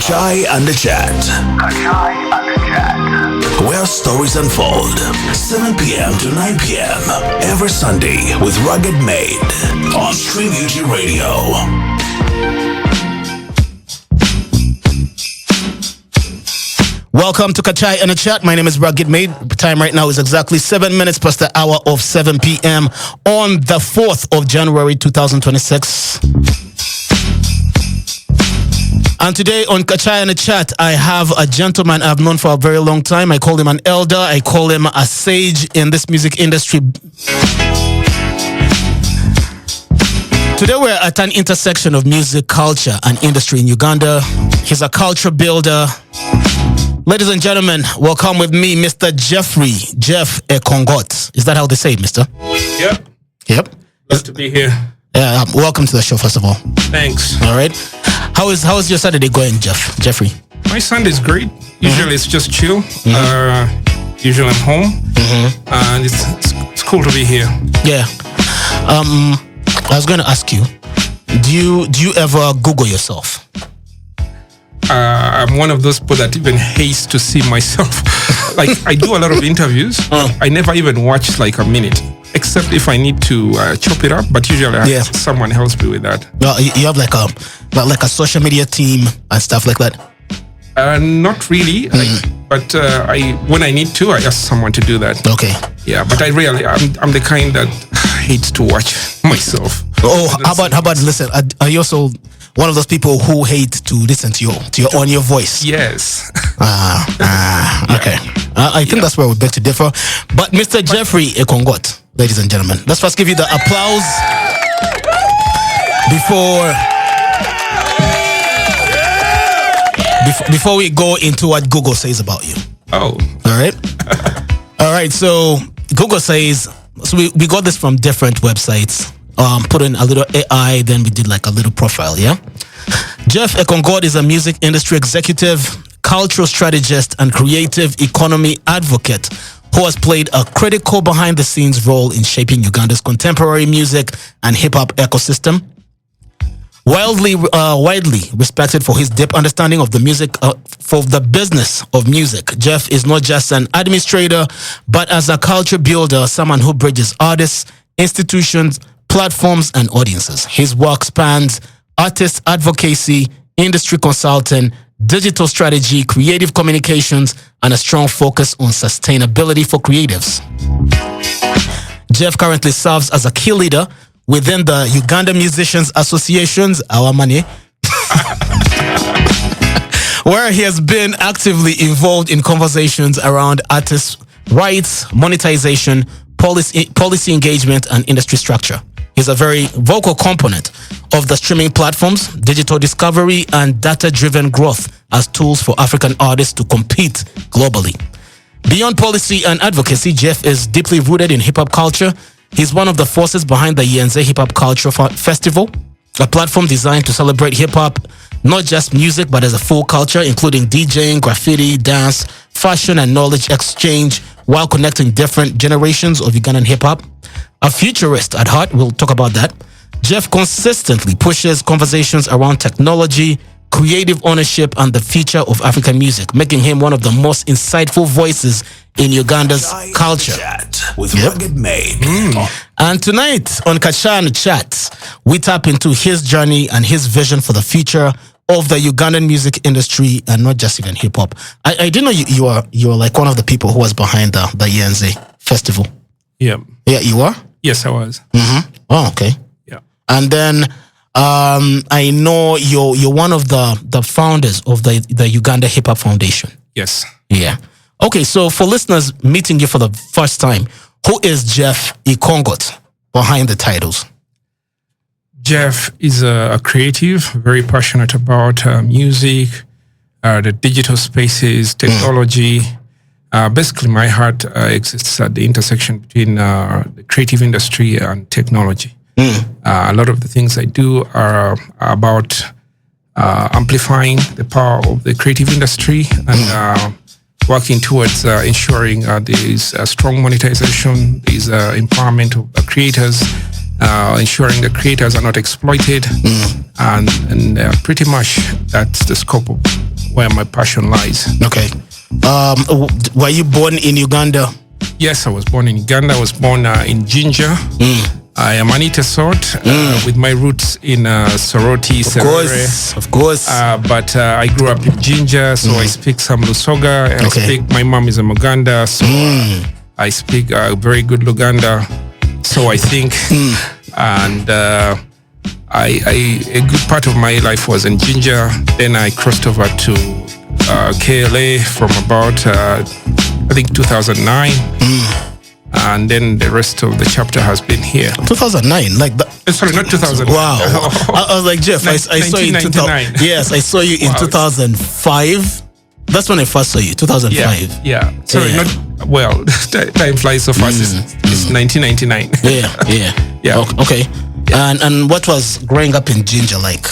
Kachai A Chat. Kachai A Chat. Where stories unfold. 7 p.m. to 9 p.m. every Sunday with Rugged Made on Stream UG Radio. Welcome to Kachai A Chat. My name is Rugged Made. The time right now is exactly 7 minutes past the hour of 7 p.m. on the 4th of January 2026. And today on Kachai A Chat, I have a gentleman I've known for a very long time. I call him an elder. I call him a sage in this music industry. Today we're at an intersection of music, culture, and industry in Uganda. He's a culture builder. Ladies and gentlemen, welcome with me, Mr. Geoffrey Jeff Ekongot. Is that how they say it, mister? Yep. Glad to be here. Yeah, welcome to the show, first of all. Thanks. All right. How is your Saturday going, Jeffrey? My Sunday's great. Usually it's just chill. Usually I'm home. And it's cool to be here. Yeah. I was going to ask you, do you ever Google yourself? I'm one of those people that even hates to see myself. Like, I do a lot of interviews. I never even watch like a minute, except if I need to chop it up. But usually someone helps me with that. You have like a social media team and stuff like that? Not really. But when I need to, I ask someone to do that. Okay. Yeah, but I'm the kind that hates to watch myself. Oh, how about listen? Are you also one of those people who hate to listen to your voice? Yes. Okay. I think that's where we beg to differ. But Mr. Geoffrey Ekongot, ladies and gentlemen, let's first give you the applause before we go into what Google says about you. Oh. All right. So Google says, so we got this from different websites. Put in a little AI, then we did like a little profile, yeah? Jeff Ekongot is a music industry executive, cultural strategist, and creative economy advocate who has played a critical behind-the-scenes role in shaping Uganda's contemporary music and hip-hop ecosystem. Widely respected for his deep understanding of the music, for the business of music, Jeff is not just an administrator, but as a culture builder, someone who bridges artists, institutions, platforms, and audiences. His work spans artist advocacy, industry consulting, digital strategy, creative communications, and a strong focus on sustainability for creatives. Jeff currently serves as a key leader within the Uganda Musicians Association's Our Money, where he has been actively involved in conversations around artists' rights, monetization, policy engagement, and industry structure. He's a very vocal component of the streaming platforms, digital discovery, and data-driven growth as tools for African artists to compete globally. Beyond policy and advocacy, Jeff is deeply rooted in hip-hop culture. He's one of the forces behind the Yenze Hip Hop Culture Festival, a platform designed to celebrate hip-hop, not just music, but as a full culture, including DJing, graffiti, dance, fashion, and knowledge exchange, while connecting different generations of Ugandan hip-hop. A futurist at heart, we'll talk about that. Jeff consistently pushes conversations around technology, creative ownership, and the future of African music, making him one of the most insightful voices in Uganda's culture. With Rugged Made. And tonight on Kachai A Chat, we tap into his journey and his vision for the future of the Ugandan music industry, and not just even hip hop. I didn't know you were like one of the people who was behind the Yenze festival. Yeah. Yeah, you were? Yes, I was. Oh, okay. Yeah. And then I know you're one of the founders of the Uganda Hip Hop Foundation. Yes. Yeah. Okay, so for listeners meeting you for the first time, who is Jeff Ekongot behind the titles? Jeff is a creative, very passionate about music, the digital spaces, technology. Basically, my heart exists at the intersection between the creative industry and technology. A lot of the things I do are about amplifying the power of the creative industry and working towards ensuring there is strong monetization, there is empowerment of creators, ensuring the creators are not exploited, and pretty much that's the scope of where my passion lies. Okay. Were you born in Uganda? Yes, I was born in Uganda. I was born in Jinja. I am Anita Sort, with my roots in Soroti, Serere. Of course. But I grew up in Jinja, so I speak some Lusoga, and my mom is a Muganda, so I speak very good Luganda. So I think, and a good part of my life was in Jinja. Then I crossed over to KLA from about, I think 2009. And then the rest of the chapter has been here. 2009, like that. Sorry, not 2009. Wow. I was like, Jeff, I saw you in 2009. Yes, I saw you in 2005. That's when I first saw you, 2005. Yeah. Sorry, not, well, time flies so fast. It's 1999. Yeah. Okay. Yeah. And what was growing up in Jinja like?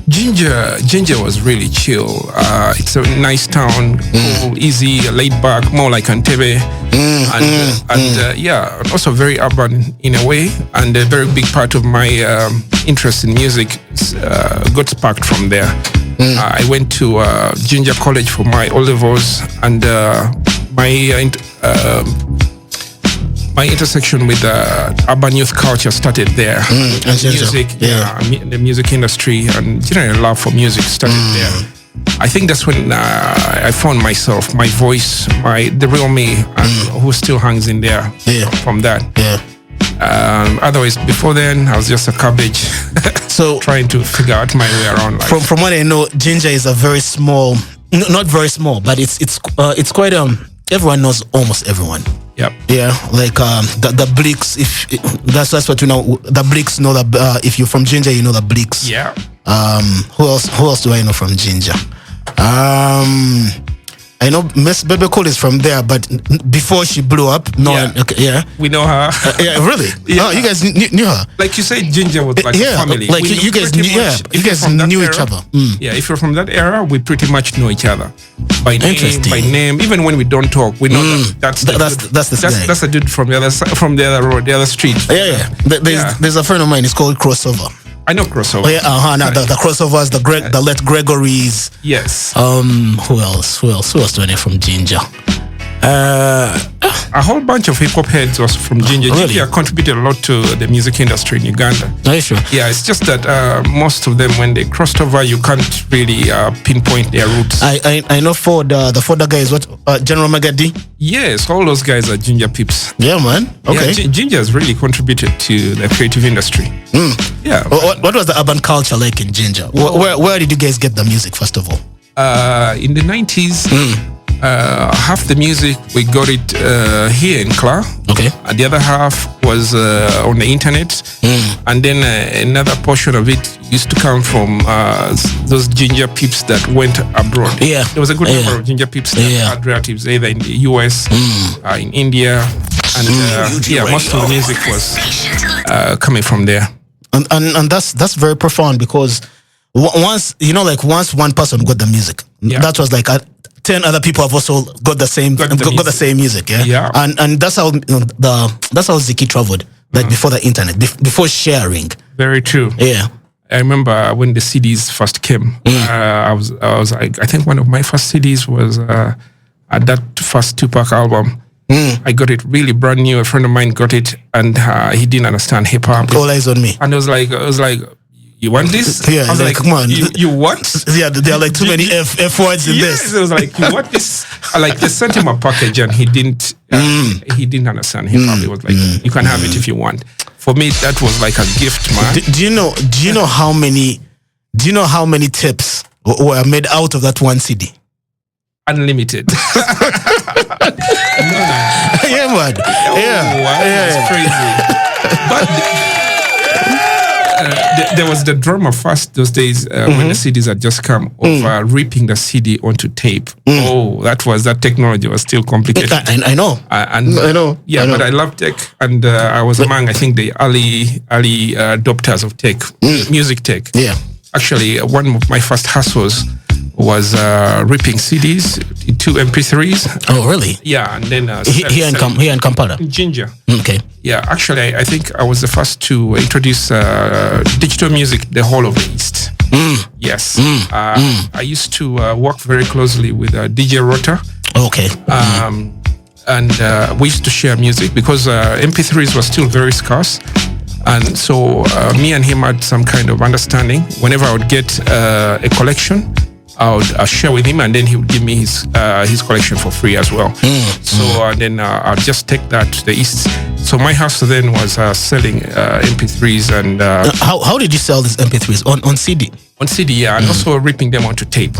Jinja was really chill. It's a nice town, cool, easy, laid back, more like Entebbe, and also very urban in a way. And a very big part of my interest in music got sparked from there. I went to Jinja College for my O-levels, and my intersection with urban youth culture started there. Music, the music industry, and general love for music started there. I think that's when I found myself, my voice, the real me, and who still hangs in there from that. Otherwise, before then, I was just a cabbage, so trying to figure out my way around life. From what I know, Jinja is a very small, not very small, but it's quite everyone knows almost everyone. Yep. Yeah, like the Blicks. If that's what you know, the Blicks know that if you're from Jinja, you know the Blicks. Yeah. Who else do I know from Jinja? I know Miss Bebe Cool is from there, but before she blew up, we know her. Really? Oh, you guys knew her. Like you said, Jinja was like a family. Like you guys knew each other. Yeah, if you're from that era, we pretty much know each other by name. Even when we don't talk, we know that's the dude from the other road, the other street. There's a friend of mine. It's called Crossover. I know Crossover. Now the Crossovers, the Let Gregories. Yes. Who else? Who else do I know from Jinja? A whole bunch of hip hop heads was from Jinja. Really? Jinja contributed a lot to the music industry in Uganda. Are you sure? Yeah, it's just that most of them, when they crossed over, you can't really pinpoint their roots. I know for the Fodder guys, what General Magadi? Yes, all those guys are Jinja peeps. Yeah, man. Okay. Yeah, Jinja has really contributed to the creative industry. Yeah. What was the urban culture like in Jinja? Where did you guys get the music, first of all? In the 90s, half the music, we got it here in Kla. Okay. The other half was on the internet. And then another portion of it used to come from those Jinja peeps that went abroad. Yeah. There was a good number of Jinja peeps that had relatives either in the US, in India, and most of the music was coming from there. And that's very profound, because once one person got the music, that was like 10 other people have also got the same music. Yeah. And that's how that's how Ziki traveled, like before the internet, before sharing. Very true. Yeah. I remember when the CDs first came. I was like, I think one of my first CDs was at that first Tupac album. I got it really brand new. A friend of mine got it, and he didn't understand hip hop. All Eyes on Me. And I was like, you want this? Yeah, I was like, come on. You want? Yeah, there are like too many F words in this. Yes, I was like, you want this? Like, they sent him a package, and he didn't understand hip hop. He was like, you can have it if you want. For me, that was like a gift, man. Do you know how many tips were made out of that one CD? Unlimited. Yeah, man. Wow, that's crazy. But there was the drama first those days when the CDs had just come of ripping the CD onto tape. That technology was still complicated. I know. I know. Yeah, I know. But I love tech, and I was among, I think, the early adopters of tech, music tech. Yeah. Actually, one of my first hustles was ripping CDs. It 32 MP3s. Oh, really? Yeah, and then Here in Kampala. Ginger. Okay. Yeah, actually, I think I was the first to introduce digital music the whole of the East. Yes. I used to work very closely with DJ Rota. Okay. And we used to share music because MP3s were still very scarce. And so me and him had some kind of understanding. Whenever I would get a collection, I would share with him, and then he would give me his collection for free as well. Then I'll just take that to the East. So my house then was selling MP3s and how did you sell these MP3s on CD? On CD, yeah, and also ripping them onto tape.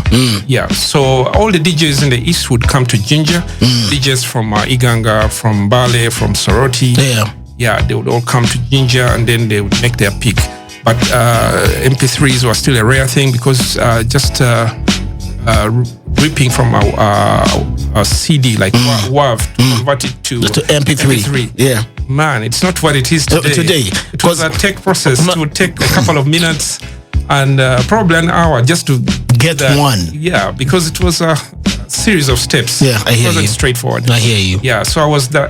Yeah, so all the DJs in the East would come to Ginger. DJs from Iganga, from Bale, from Soroti. Yeah, they would all come to Ginger, and then they would make their pick. But MP3s were still a rare thing because just ripping from a CD like WAV to convert it to MP3. Yeah, man, it's not what it is today. It was a tech process. It would take a couple of minutes and probably an hour just to get one. Yeah, because it was a series of steps. Yeah, I hear you. It wasn't straightforward. I hear you. Yeah, so I was the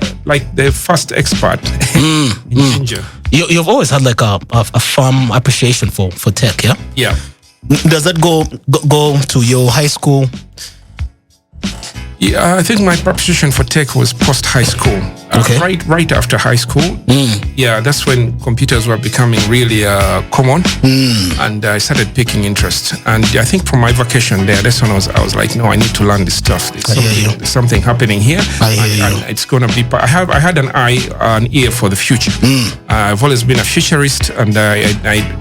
first expert in Ginger. You've always had like a firm appreciation for tech, yeah? Yeah. Does that go to your high school? Yeah, I think my appreciation for tech was post high school. Okay. Right after high school. Yeah, that's when computers were becoming really common, and I started taking interest. And I think from my vacation there, that's when I was like, no, I need to learn this stuff. There's something happening here. And it's gonna be. I had an ear for the future. I've always been a futurist, and I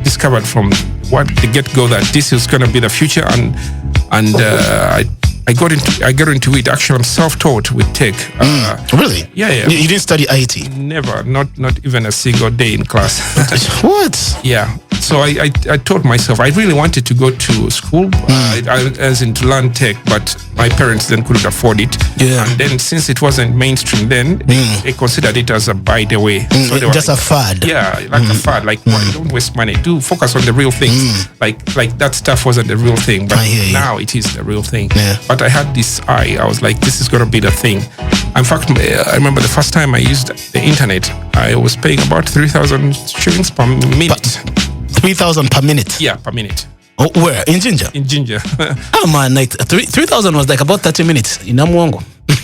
discovered from the get-go that this is gonna be the future, and I got into it. Actually, I'm self-taught with tech. Really? Yeah. You didn't study IT? Never, not even a single day in class. What? Yeah. So I taught myself. I really wanted to go to school, as in to learn tech, but my parents then couldn't afford it. Yeah. And then since it wasn't mainstream, then they considered it as a by the way. So just a fad. Yeah, like a fad. Like, why don't waste money? Do focus on the real things. Like that stuff wasn't the real thing, but now it is the real thing. Yeah. But I had this eye. I was like, this is gonna be the thing. In fact, I remember the first time I used the internet, I was paying about 3,000 shillings per minute. 3,000 per minute? Yeah, per minute. Oh, where? In Ginger? In Ginger. Oh man, like 3,000 was like about 30 minutes in Namuongo.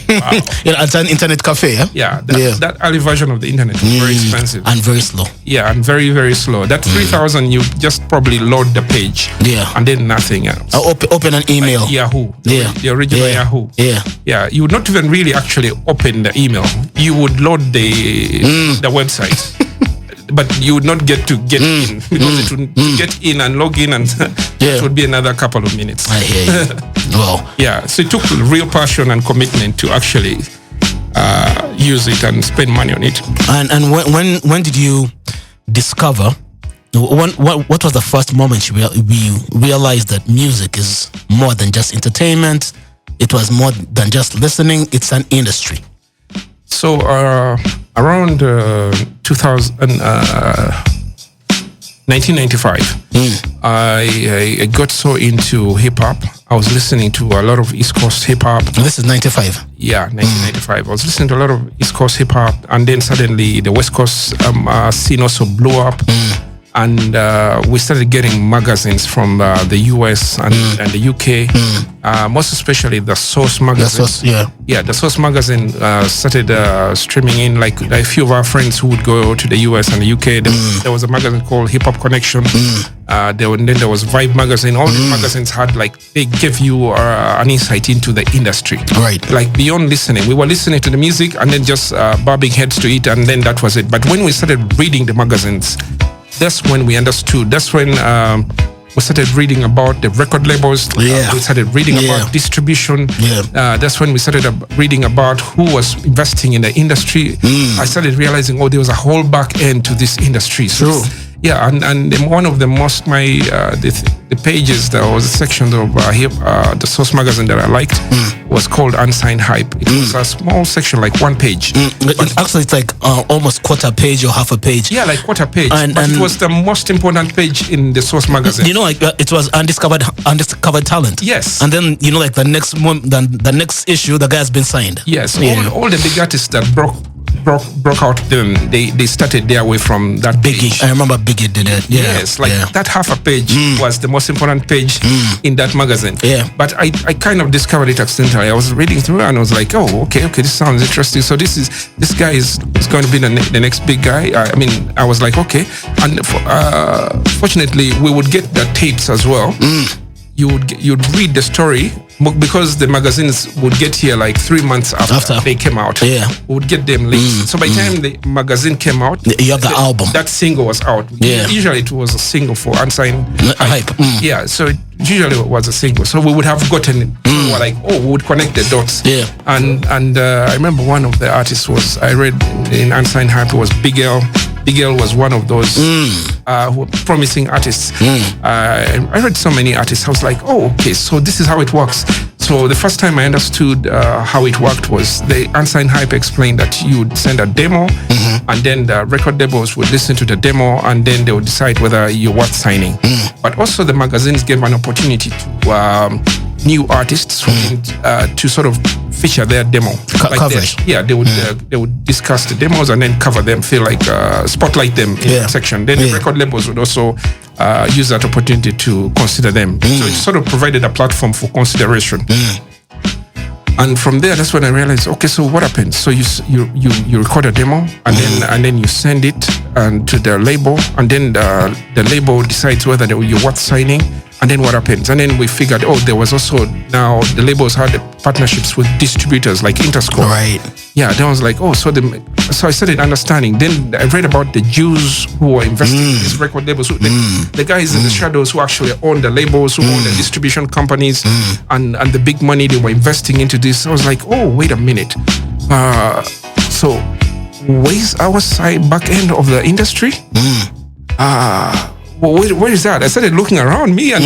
Wow. At an internet cafe, yeah? Yeah, that early version of the internet was very expensive. And very slow. Yeah, and very, very slow. That 3,000, you just probably load the page. Yeah. And then nothing else. Open an email. Like Yahoo. Yeah. The original Yahoo. Yeah. Yeah, you would not even really actually open the email. You would load the website. But you would not get to get in because it would get in and log in, and it would be another couple of minutes. I hear you. Well, yeah, so it took real passion and commitment to actually use it and spend money on it. And when did you discover? What was the first moment you realized that music is more than just entertainment? It was more than just listening. It's an industry. So around 1995, I got so into hip hop. I was listening to a lot of East Coast hip hop. This is 95. Yeah, 1995. I was listening to a lot of East Coast hip hop, and then suddenly the West Coast scene also blew up. And we started getting magazines from the US and the UK, most especially the Source magazine. The Source magazine started streaming in. Like a few of our friends who would go to the US and the UK. There was a magazine called Hip Hop Connection. Then there was Vibe magazine. All these magazines had they gave you an insight into the industry. Right. Like beyond listening, we were listening to the music and then just bobbing heads to it, and then that was it. But when we started reading the magazines, that's when we understood. That's when we started reading about the record labels. We started reading about distribution. That's when we started reading about who was investing in the industry. I started realizing, there was a whole back end to this industry. So Yeah, and one of the most the pages, there was a section of the Source magazine that I liked was called Unsigned Hype. It was a small section, like one page. But actually, it's like almost quarter page or half a page. Yeah, like quarter page. And it was the most important page in the Source magazine. You know, like it was undiscovered talent. Yes. And then you know, like the next issue, the guy's been signed. Yes. All the big artists that broke out them, they started their way from that Biggie. page. I remember Biggie did it. Yeah. Yes, that half a page was the most important page in that magazine. Yeah. But I kind of discovered it accidentally. I was reading through and I was like, oh, okay, this sounds interesting. So this guy is going to be the next big guy. I mean, I was like, okay. And fortunately, we would get the tapes as well. You'd read the story because the magazines would get here like 3 months after they came out. Yeah, we would get them late. So by the time the magazine came out, you have the album. That single was out. Yeah, usually it was a single for Unsigned Hype. Yeah, so usually it was a single. So we would have gotten it. We were like, we would connect the dots. Yeah, and I remember one of the artists was I read in Unsigned Hype was Big L. Big L was one of those promising artists. I read so many artists. I was like, oh, okay, so this is how it works. So the first time I understood how it worked was the Unsigned Hype explained that you would send a demo and then the record labels would listen to the demo and then they would decide whether you're worth signing. But also the magazines gave an opportunity to new artists to sort of feature their demo. Coverage. They would discuss the demos and then cover them, feel like spotlight them in that section. Then the record labels would also use that opportunity to consider them. So it sort of provided a platform for consideration. And from there, that's when I realized, okay, so what happens? So you record a demo and then you send it to the label, and then the label decides whether you're worth signing. And then what happens? And then we figured, there was also now the labels had partnerships with distributors like Interscore. Right. Yeah. Then I was like, so I started understanding. Then I read about the Jews who were investing in these record labels. The guys in the shadows who actually own the labels, who own the distribution companies, and the big money they were investing into this. I was like, wait a minute. So where's our side back end of the industry? Where is that? I started looking around me and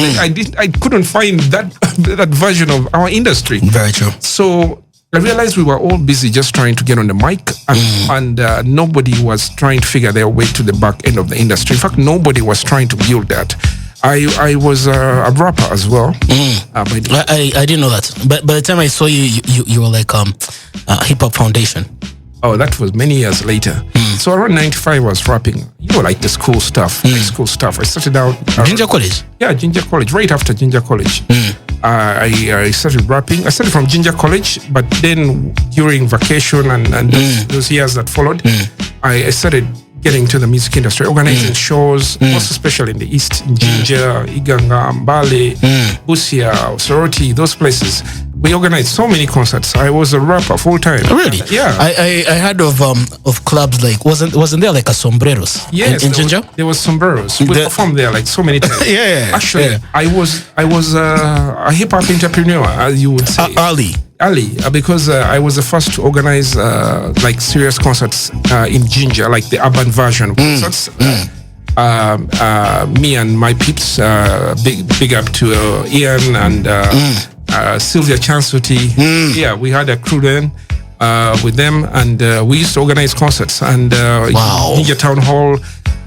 I couldn't find that version of our industry. Very true. So I realized we were all busy just trying to get on the mic and nobody was trying to figure their way to the back end of the industry. In fact, nobody was trying to build that. I was a rapper as well. I didn't know that. But by the time I saw you were like Hip Hop Foundation. Oh, that was many years later. So around 95, I was rapping. Like the school stuff. I started out... Ginger College? Yeah, Ginger College. Right after Ginger College. I started rapping. I started from Ginger College, but then during vacation and those years that followed, I started getting to the music industry, organizing shows, most especially in the East, in Ginger, Iganga, Mbale, Busia, Soroti, those places. We organized so many concerts. I was a rapper full time. Really? Yeah. I heard of clubs like wasn't there like a Sombreros? Yes, in Ginger? There was Sombreros. We performed there like so many times. Yeah. Actually, I was a hip hop entrepreneur, as you would say. Ali, because I was the first to organize like serious concerts in Ginger, like the urban version of concerts. Me and my peeps, big up to Ian and Sylvia Chansuti. Yeah, we had a crew then with them, and we used to organize concerts. And Ginger Town Hall,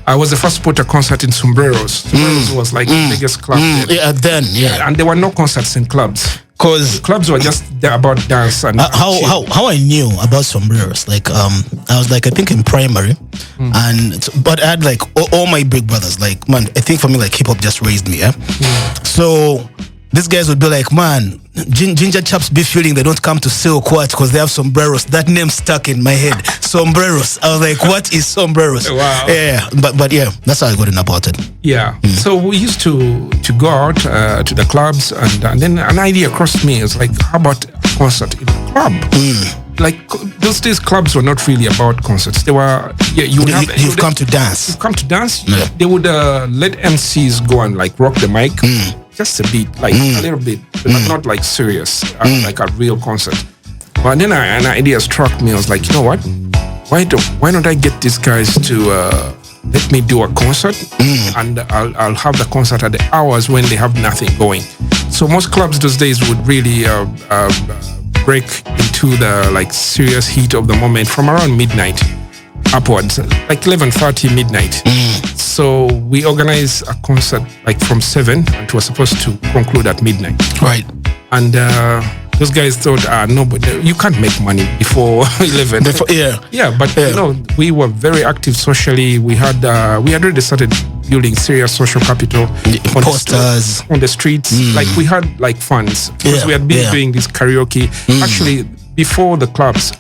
I was the first to put a concert in Sombreros. Sombreros was like the biggest club then. And there were no concerts in clubs. Because clubs were just about dance and how I knew about Sombreros, like I was like, I think in primary, but I had like all my big brothers, like, man, I think for me like hip hop just raised me, so these guys would be like, man, Ginger chaps be feeling they don't come to Silk Watch because they have Sombreros. That name stuck in my head. Sombreros. I was like, what is Sombreros? Wow. Yeah, but yeah, that's how I got in about it. Yeah. So we used to go out to the clubs, and then an idea crossed me. It's like, how about a concert in a club? Like those days, clubs were not really about concerts. They were you've come to dance. You've come to dance. Yeah. They would let MCs go and like rock the mic. Just a bit, like a little bit, but not like serious, like a real concert. But then an idea struck me. I was like, you know what? Why don't I get these guys to let me do a concert, and I'll have the concert at the hours when they have nothing going. So most clubs those days would really break into the like serious heat of the moment from around midnight upwards, like 11:30 midnight. So we organized a concert like from 7, and it was supposed to conclude at midnight. Right. And those guys thought, no, but you can't make money before 11. But you know, we were very active socially. We had already started building serious social capital. Posters on the streets. Like we had like funds because we had been doing this karaoke. Actually, before the clubs,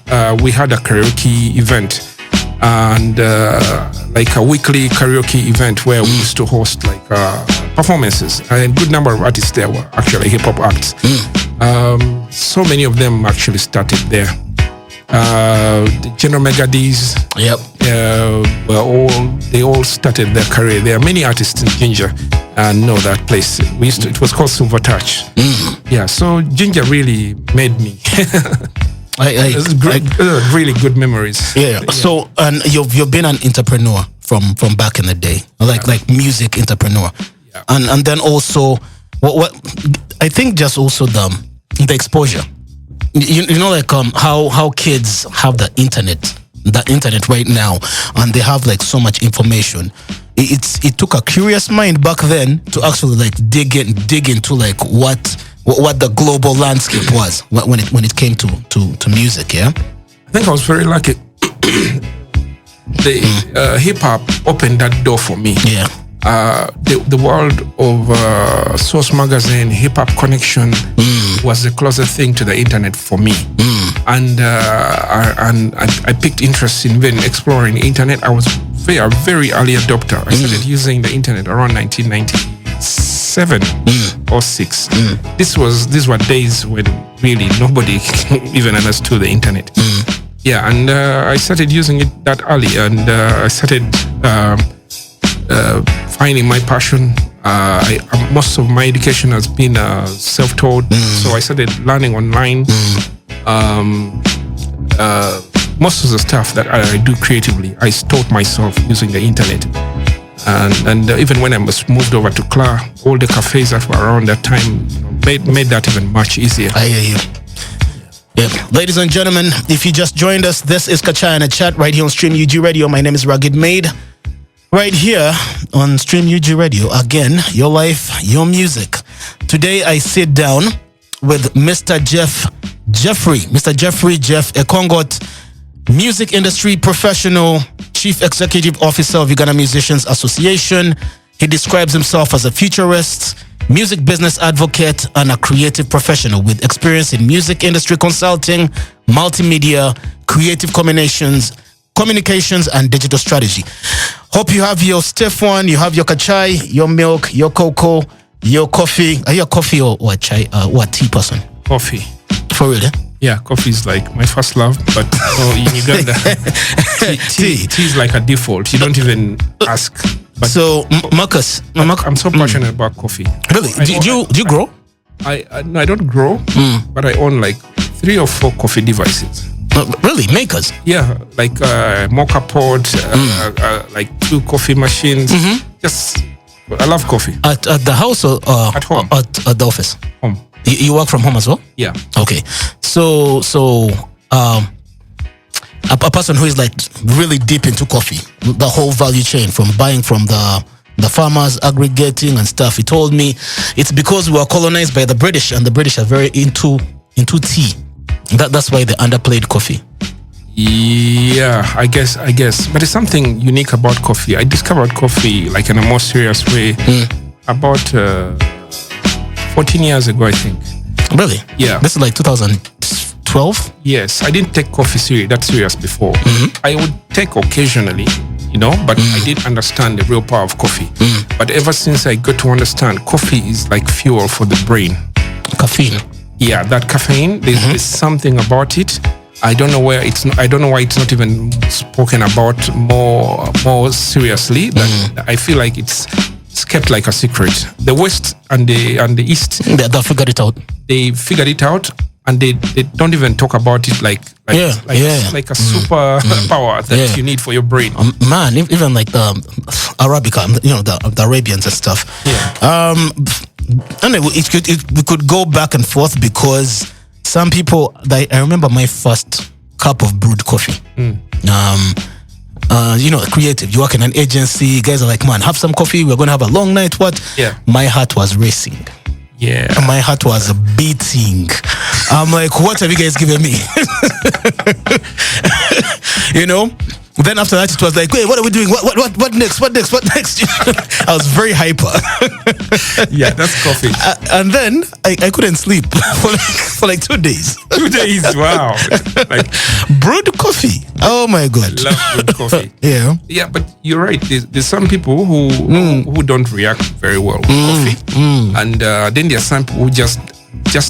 we had a karaoke event. And like a weekly karaoke event where we used to host like performances, and a good number of artists there were actually hip-hop acts. So many of them actually started there. The General Megadis, they all started their career. There are many artists in Ginger know that place. It was called Silver Touch. Yeah, so Ginger really made me. Really good memories. So, and you've been an entrepreneur from back in the day, like music entrepreneur, and then also what I think just also the exposure. You know, like how kids have the internet right now, and they have like so much information. It took a curious mind back then to actually like dig into like what the global landscape was when it came to music. I think I was very lucky. The hip hop opened that door for me. The world of Source Magazine, Hip Hop Connection was the closest thing to the internet for me. And I picked interest in exploring the internet. I was a very early adopter. I started using the internet around 1997 or 6. These were days when really nobody even understood the internet. And I started using it that early, and I started finding my passion. Most of my education has been self-taught, so I started learning online. Most of the stuff that I do creatively, I taught myself using the internet. And even when I was moved over to Kla, all the cafes that were around that time made that even much easier. I hear you. Ladies and gentlemen, if you just joined us, this is Kachai A Chat right here on Stream UG Radio. My name is Rugged Made. Right here on Stream UG Radio, again, your life, your music. Today I sit down with Mr. Geoffrey Jeff Ekongot, music industry professional, Chief Executive Officer of Uganda Musicians Association. He describes himself as a futurist, music business advocate, and a creative professional with experience in music industry consulting, multimedia, creative communications, and digital strategy. Hope you have your stiff one, you have your kachai, your milk, your cocoa, your coffee. Are you a coffee or chai or a tea person? Coffee. For real, Yeah, coffee is like my first love, but in Uganda, tea is like a default. You don't even ask. But so, Marcus, I'm so passionate about coffee. Really? Do you grow? No, I don't grow, but I own like 3 or 4 coffee devices. Really? Makers? Yeah, like mocha pot, like 2 coffee machines. Just, I love coffee. At the house or at home? At the office? Home. You work from home as well? Yeah. Okay. So a person who is like really deep into coffee, the whole value chain, from buying from the farmers, aggregating and stuff. He told me it's because we were colonized by the British, and the British are very into tea. That's why they underplayed coffee. Yeah, I guess. But it's something unique about coffee. I discovered coffee like in a more serious way about 14 years ago, I think. Really? Yeah. This is like 2012? Yes, I didn't take coffee that serious before. I would take occasionally, but I didn't understand the real power of coffee. But ever since I got to understand, coffee is like fuel for the brain. Caffeine. Yeah, that caffeine, there's something about it. I don't know why it's not even spoken about more seriously. That I feel like it's kept like a secret. The West and the East, they figured it out. They figured it out, and they don't even talk about it like a super power that you need for your brain. Man, even like the Arabica, the Arabians and stuff. Yeah. Anyway, we could go back and forth because some people. I remember my first cup of brewed coffee. Creative. You work in an agency. Guys are like, man, have some coffee. We're gonna have a long night. What? Yeah. My heart was racing. Yeah. My heart was beating. I'm like, what have you guys given me? Then after that, it was like, wait, what are we doing? What next? What next? I was very hyper. Yeah, that's coffee. And then I couldn't sleep for like 2 days. 2 days, wow. Like brewed coffee. Oh my God. I love brewed coffee. Yeah. Yeah, but you're right. There's some people who don't react very well with coffee. And then there are some people who just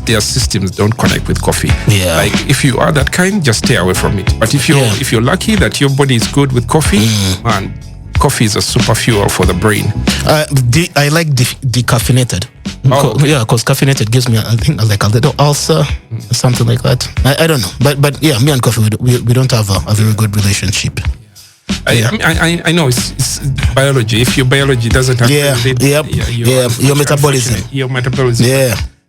their systems don't connect with coffee. Yeah. Like if you are that kind, just stay away from it. But if you're lucky that your body is good with coffee, man, coffee is a super fuel for the brain. I like decaffeinated. Because caffeinated gives me, I think, like a little ulcer, something like that. I don't know, but yeah, me and coffee, we don't have a very good relationship. I know it's biology. If your biology doesn't have your metabolism. Your metabolism.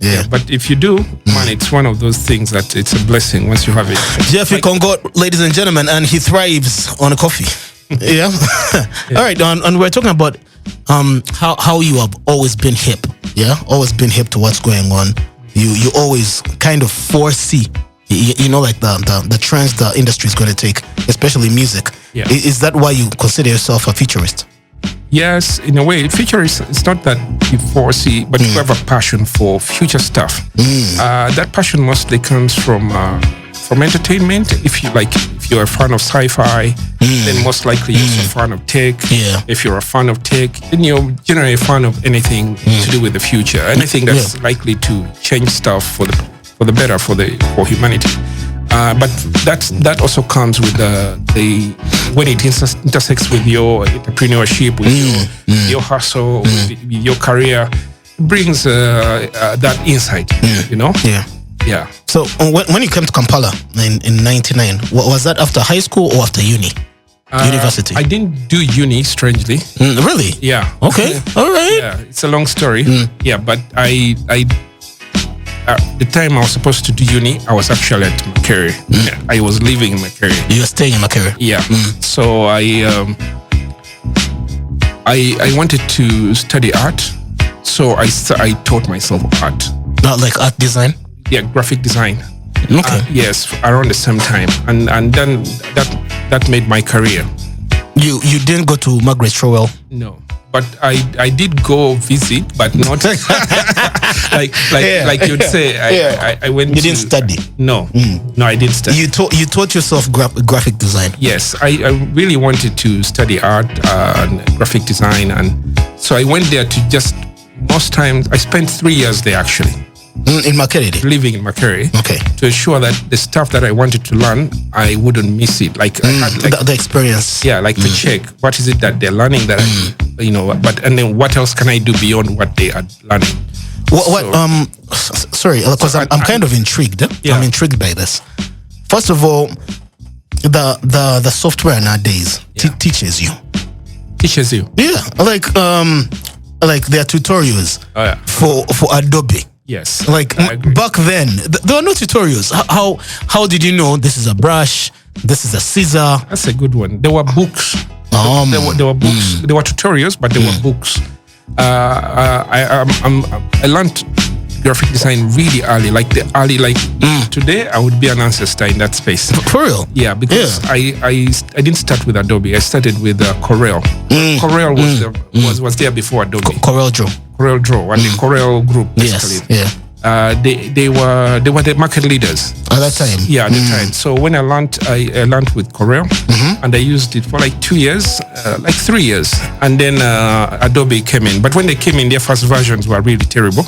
Yeah. But if you do, man, it's one of those things that it's a blessing once you have it. Geoffrey Ekongot, ladies and gentlemen, and he thrives on coffee. Yeah. All right, and we're talking about how you have always been hip. Yeah, always been hip to what's going on. You always kind of foresee, like the trends the industry is going to take, especially music. Yeah. Is that why you consider yourself a futurist? Yes, in a way, futurist. It's not that you foresee, but you have a passion for future stuff. That passion mostly comes from entertainment. If you're a fan of sci-fi, then most likely you're a fan of tech. Yeah. If you're a fan of tech, then you're generally a fan of anything to do with the future. Anything that's likely to change stuff for the better for humanity. But that also comes with when it intersects with your entrepreneurship, with your hustle, with your career, it brings that insight. Yeah. So when you came to Kampala in '99, was that after high school or after university? I didn't do uni, strangely. Really? Yeah. Okay. All right. Yeah, it's a long story. Yeah, but I the time I was supposed to do uni, I was actually at Makerere. I was living in Makerere. You were staying in Makerere? Yeah. So I wanted to study art. So I taught myself art. Not like art design? Yeah, graphic design. Okay. Yes, around the same time. And then that made my career. You didn't go to Margaret Trowell? No. But I did go visit, but not like you'd say. I went. You didn't study? No, no, I didn't study. You taught yourself graphic design? Yes, I really wanted to study art and graphic design, and so I went there to most times I spent 3 years there actually. In Makerere? Living in Makerere. Okay. To ensure that the stuff that I wanted to learn, I wouldn't miss it. Like I had the experience. Yeah, like to check what is it that they're learning that and then what else can I do beyond what they are learning. Sorry, because I'm kind of intrigued. Yeah. I'm intrigued by this. First of all, the software nowadays teaches you. Teaches you. Yeah, like there are tutorials for Adobe. Yes. Like back then, there were no tutorials. How did you know this is a brush? This is a scissor? That's a good one. There were books. There were books. There were tutorials, but there were books. I learned graphic design really early, today I would be an ancestor in that space. For real? Yeah, because I didn't start with Adobe. I started with Corel. Corel was there before Adobe. Corel Draw. Corel Draw and the Corel group basically. Yes. Yeah. They were the market leaders at that time. Yeah, at the time. So when I learned with Corel, and I used it for like 2 years, like 3 years, and then Adobe came in. But when they came in, their first versions were really terrible.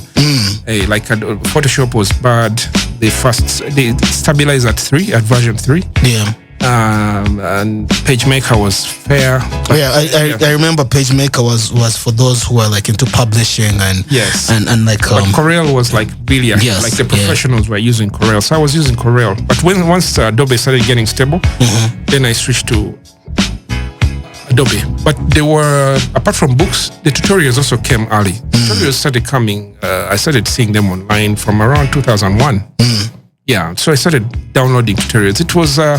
Photoshop was bad. They stabilized at version 3. Yeah. And PageMaker was fair. I remember PageMaker was for those who are like into publishing and yes, and like but Corel was like really yes, like the professionals were using Corel, so I was using Corel. But once Adobe started getting stable, then I switched to Adobe. But they were, apart from books, the tutorials also came early. Tutorials started coming. I started seeing them online from around 2001. Yeah, so I started downloading tutorials. It was a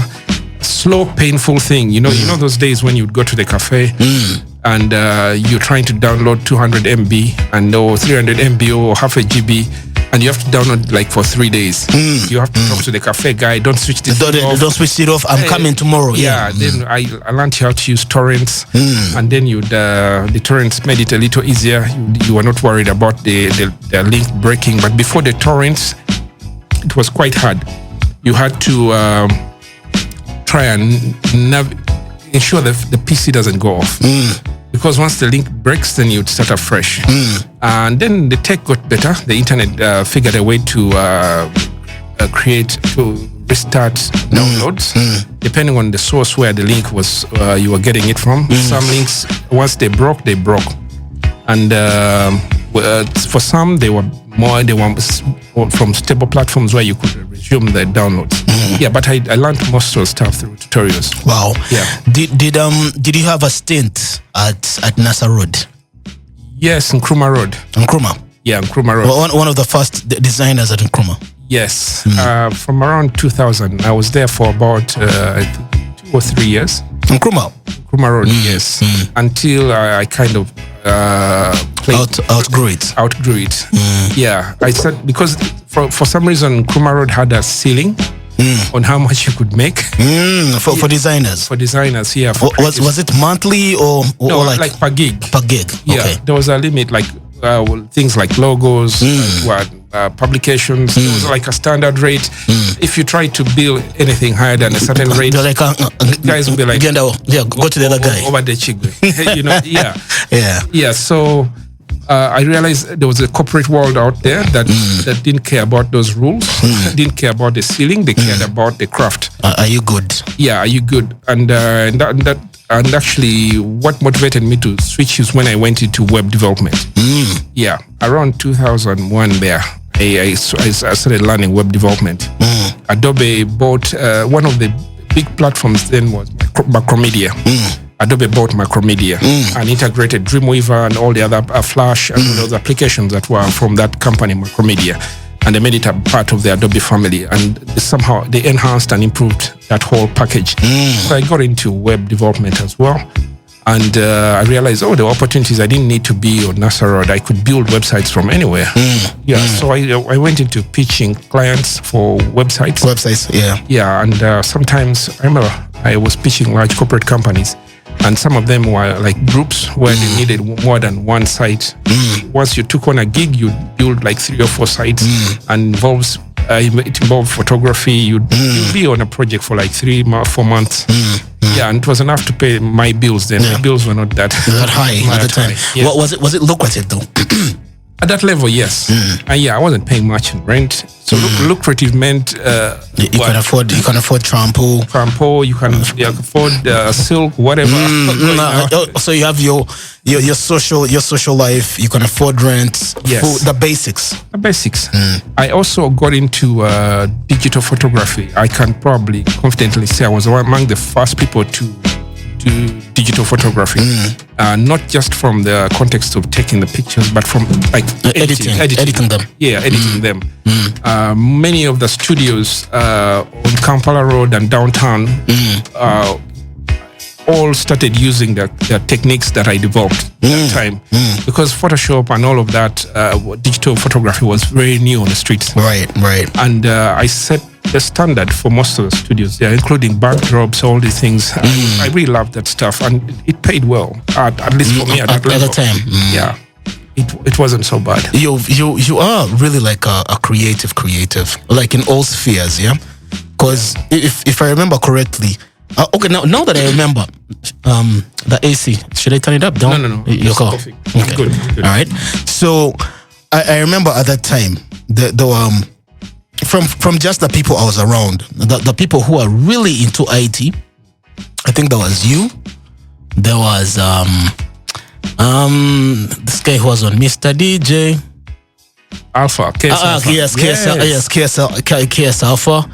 slow, painful thing. You know those days when you'd go to the cafe and you're trying to download 200 MB and or 300 MB or half a GB, and you have to download like for 3 days. You have to talk to the cafe guy. Don't switch this off. Don't switch it off. I'm coming tomorrow. Yeah. Then I learned how to use torrents, and then the torrents made it a little easier. You were not worried about the link breaking. But before the torrents, it was quite hard. You had to try and ensure that the PC doesn't go off. Because once the link breaks, then you'd start afresh. And then the tech got better. The internet figured a way to restart downloads, depending on the source where the link was you were getting it from. Some links, once they broke. And for some, they were from stable platforms where you could resume the downloads. Yeah, but I learned most of the stuff through tutorials. Wow. Yeah. Did you have a stint at NASA Road? Yes, Nkrumah Road. Nkrumah. Yeah, Nkrumah Road. One of the first designers at Nkrumah. Yes, from around 2000. I was there for about I think 2 or 3 years. Nkrumah Road, yes. Until I kind of outgrew it. Yeah, I said because for some reason Nkrumah Road had a ceiling on how much you could make for designers. For designers, yeah. Was it monthly or like per gig? Per gig. Yeah, okay. There was a limit, like things like logos, publications. There was like a standard rate. If you try to bill anything higher than a certain rate, like, guys will be like, go to the other guy. Over the chigwe. Yeah. Yeah. So I realized there was a corporate world out there that didn't care about those rules, didn't care about the ceiling. They cared about the craft. Are you good? Yeah, are you good? And actually, what motivated me to switch is when I went into web development. Yeah, around 2001 there, I started learning web development. Adobe bought one of the big platforms then was Macromedia. Adobe bought Macromedia and integrated Dreamweaver and all the other Flash and all those applications that were from that company, Macromedia. And they made it a part of the Adobe family. And somehow they enhanced and improved that whole package. So I got into web development as well. And I realized, the opportunities, I didn't need to be on NASA Road. I could build websites from anywhere. So I went into pitching clients for websites. Yeah, and sometimes, I remember I was pitching large corporate companies. And some of them were like groups where they needed more than one site. Once you took on a gig, you build like 3 or 4 sites, and it involved photography. You'd be on a project for like 3-4 months. Yeah, and it was enough to pay my bills then. My bills were not that high at the time. Yeah. Was it lucrative though? At that level, yes. I wasn't paying much in rent. So lucrative meant you can afford trampo. You can afford silk, whatever. So you have your social life. You can afford rent. Yes. Food, the basics. I also got into digital photography. I can probably confidently say I was among the first people to do digital photography, not just from the context of taking the pictures, but from like editing them. Yeah, editing them. Many of the studios on Kampala Road and downtown all started using the techniques that I developed at that time, because Photoshop and all of that digital photography was very new on the streets. Right. And I set the standard for most of the studios there, including backdrops, all these things. I really loved that stuff, and it paid well, at least for me at that level. At the time. Yeah, it wasn't so bad. You are really like a creative, like in all spheres, yeah? Because if I remember correctly, okay, now that I remember, the AC, should I turn it up, down? No. Your call. Perfect. Okay. Good. All right. So I remember at that time, from just the people I was around, the people who are really into IT, I think there was you. There was this guy who was on Mr. DJ. Alpha. KS Alpha.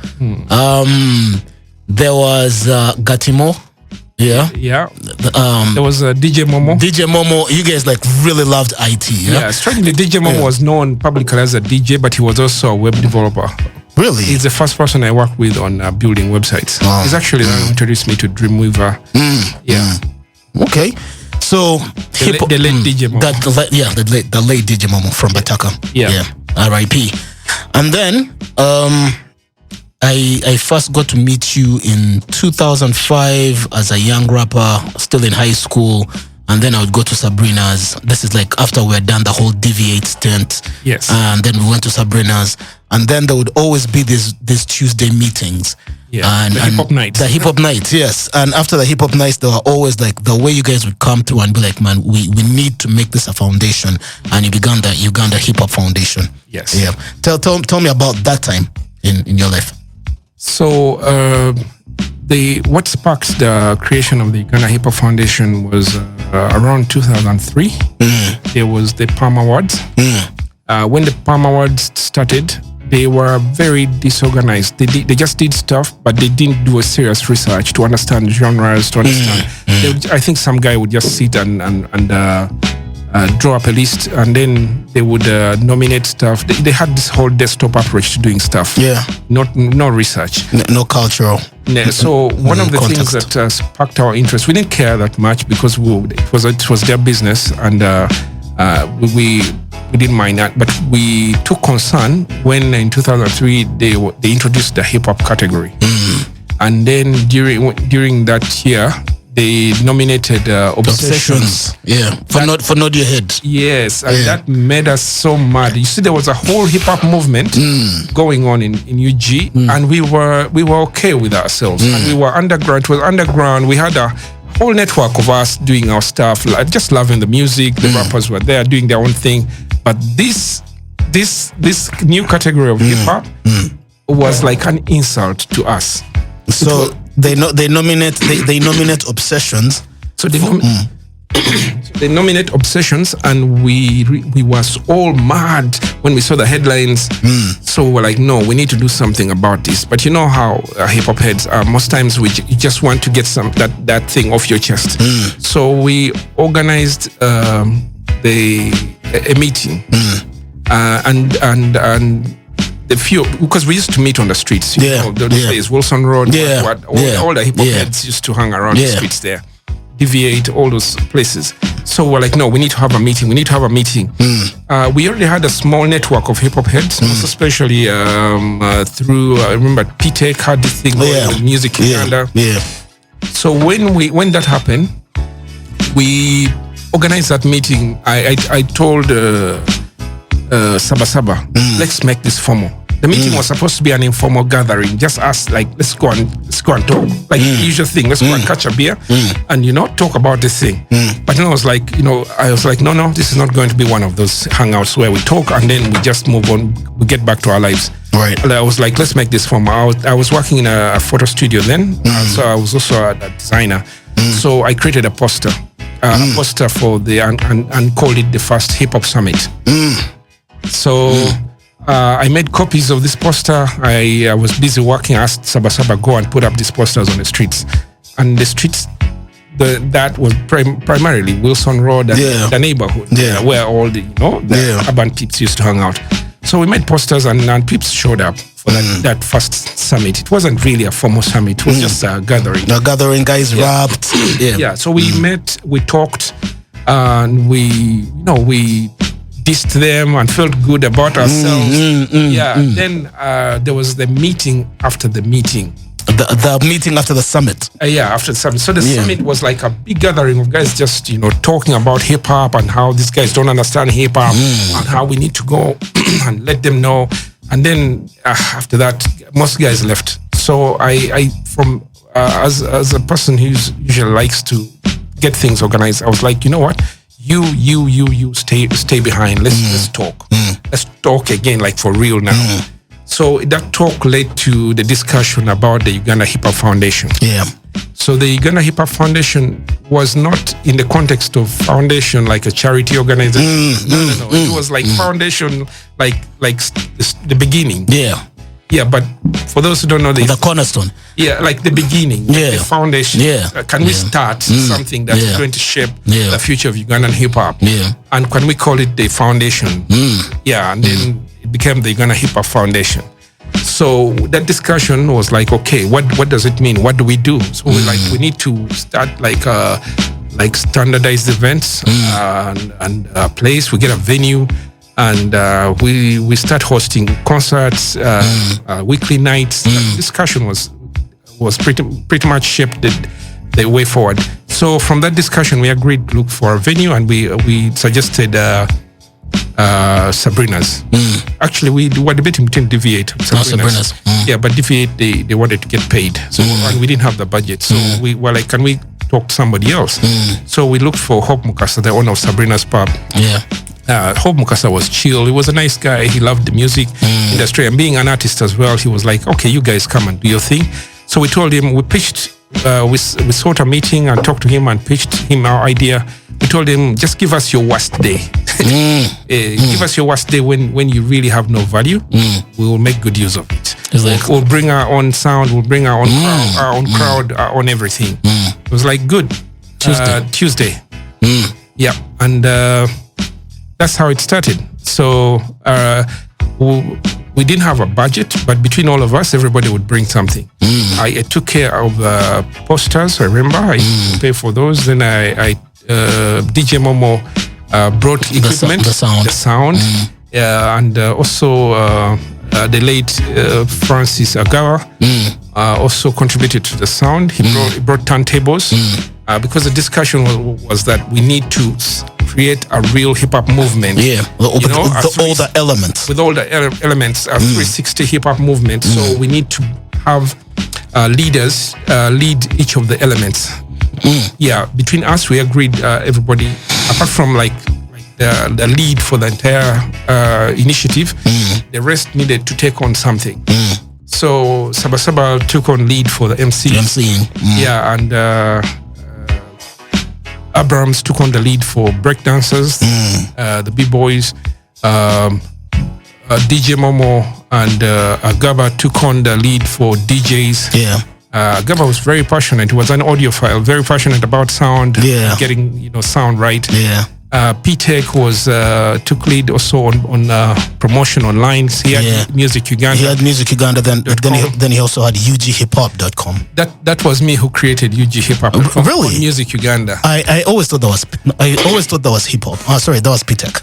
There was Gatimo. Yeah. There was DJ Momo. DJ Momo, you guys like really loved IT. Yeah. Strangely, DJ Momo was known publicly as a DJ, but he was also a web developer. Really? He's the first person I worked with on building websites. He's actually the one who introduced me to Dreamweaver. Okay. So the late DJ Momo. The late DJ Momo from Bataka. Yeah. R.I.P. And then I first got to meet you in 2005 as a young rapper, still in high school, and then I would go to Sabrina's. This is like after we had done the whole Deviate stint. Yes. And then we went to Sabrina's, and then there would always be these Tuesday meetings. Yeah, and the hip-hop nights. The hip-hop nights, yes. And after the hip-hop nights, there were always like the way you guys would come through and be like, man, we need to make this a foundation. And you began the Uganda Hip-Hop Foundation. Yes. Yeah. Tell me about that time in your life. So what sparked the creation of the Uganda Hip Hop Foundation was around 2003. There was the Palm Awards. When the Palm Awards started, they were very disorganized. They just did stuff, but they didn't do a serious research to understand genres, to understand. I think some guy would just sit and draw up a list, and then they would nominate stuff. They had this whole desktop approach to doing stuff. Yeah. No research. No cultural. So one of the context. things that sparked our interest, we didn't care that much because it was their business, and we didn't mind that. But we took concern when in 2003 they introduced the hip hop category, and then during that year, they nominated Obsessions. Yeah, for Nod Your Head. Yes, and that made us so mad. You see, there was a whole hip hop movement going on in UG, and we were okay with ourselves. And we were underground. It was underground. We had a whole network of us doing our stuff, like just loving the music. The rappers were there doing their own thing. But this new category of hip hop was like an insult to us. So they nominate Obsessions. So they nominate Obsessions, and we was all mad when we saw the headlines. So we're like, no, we need to do something about this. But you know how hip hop heads are. Most times you just want to get that thing off your chest. So we organized a meeting, and the few, because we used to meet on the streets. You know, those days, Wilson Road, all the hip hop heads used to hang around the streets there, Deviate, all those places. So we're like, no, we need to have a meeting. We already had a small network of hip hop heads, most especially through, I remember P-Tech had this thing called Music Uganda. So when that happened, we organized that meeting. I told Saba, let's make this formal. The meeting was supposed to be an informal gathering, just us, like, let's go and talk, like the usual thing. Let's go and catch a beer and talk about this thing. But then I was like, no, this is not going to be one of those hangouts where we talk and then we just move on, we get back to our lives. Right. And I was like, let's make this formal. I was working in a photo studio then, so I was also a designer. So I created a poster for the and called it the first Hip Hop Summit. So I made copies of this poster. I was busy working. I asked Saba go and put up these posters on the streets. And the streets, that was primarily Wilson Road and the neighborhood, where all the urban peeps used to hang out. So we made posters, and peeps showed up for that first summit. It wasn't really a formal summit. It was just a gathering. A gathering, guys rapped. So we met, we talked, and we dissed them and felt good about ourselves. And then there was the meeting after the meeting. The meeting after the summit. After the summit. So the summit was like a big gathering of guys just, talking about hip hop and how these guys don't understand hip hop and how we need to go and let them know. And then after that, most guys left. So I as a person who usually likes to get things organized, I was like, you know what? You stay behind. Let's talk. Let's talk again, like for real now. So that talk led to the discussion about the Uganda Hip Hop Foundation. Yeah. So the Uganda Hip Hop Foundation was not in the context of foundation like a charity organization. No. It was like foundation, like the beginning. Yeah. Yeah, but for those who don't know The cornerstone. yeah, like the beginning, Yeah. the foundation. Yeah. Can we start something that's going to shape the future of Ugandan hip hop? Yeah. And can we call it the foundation? Yeah, and then it became the Uganda Hip Hop Foundation. So that discussion was like, okay, what does it mean? What do we do? So we're like, we need to start like standardized events and a place. We get a venue. And we start hosting concerts, weekly nights. That discussion was pretty much shaped the way forward. So from that discussion, we agreed to look for a venue, and we suggested Sabrina's. Actually, we were debating between Deviate and Sabrina's. Yeah, but Deviate they wanted to get paid, so and we didn't have the budget. So we were like, can we talk to somebody else? So we looked for Hope Mukasa, the owner of Sabrina's Pub. Yeah. Hope Mukasa was chill. He was a nice guy. He loved the music industry, and being an artist as well, he was like, okay, you guys come and do your thing. So we told him, we pitched, we sought a meeting and talked to him and pitched him our idea. We told him, just give us your worst day. Give us your worst day when you really have no value. We will make good use of it. We'll bring our own sound. We'll bring our own crowd, our own everything. It was like, good. Tuesday. Yeah. And that's how it started. So we didn't have a budget, but between all of us, everybody would bring something. I took care of posters. I remember I paid for those. Then I DJ Momo brought equipment, the sound, and also the late Francis Agawa also contributed to the sound. He brought turntables because the discussion was that we need to create a real hip hop movement. Yeah, all the elements. With all the elements, a 360 hip hop movement. So we need to have leaders lead each of the elements. Yeah, between us, we agreed everybody, apart from like the lead for the entire initiative, the rest needed to take on something. So Saba took on lead for the MCing. Yeah, and Abrams took on the lead for breakdancers, the B-boys. DJ Momo and Agaba took on the lead for DJs. Yeah. Agaba was very passionate. He was an audiophile, very passionate about sound, getting sound right. Yeah. P-Tech was took lead also on promotion online. He had Music Uganda. He had Music Uganda. Then he also had ughiphop.com. That was me who created ughiphop.com. Really? On Music Uganda. I always thought that was hip hop. Oh, sorry, that was P-Tech.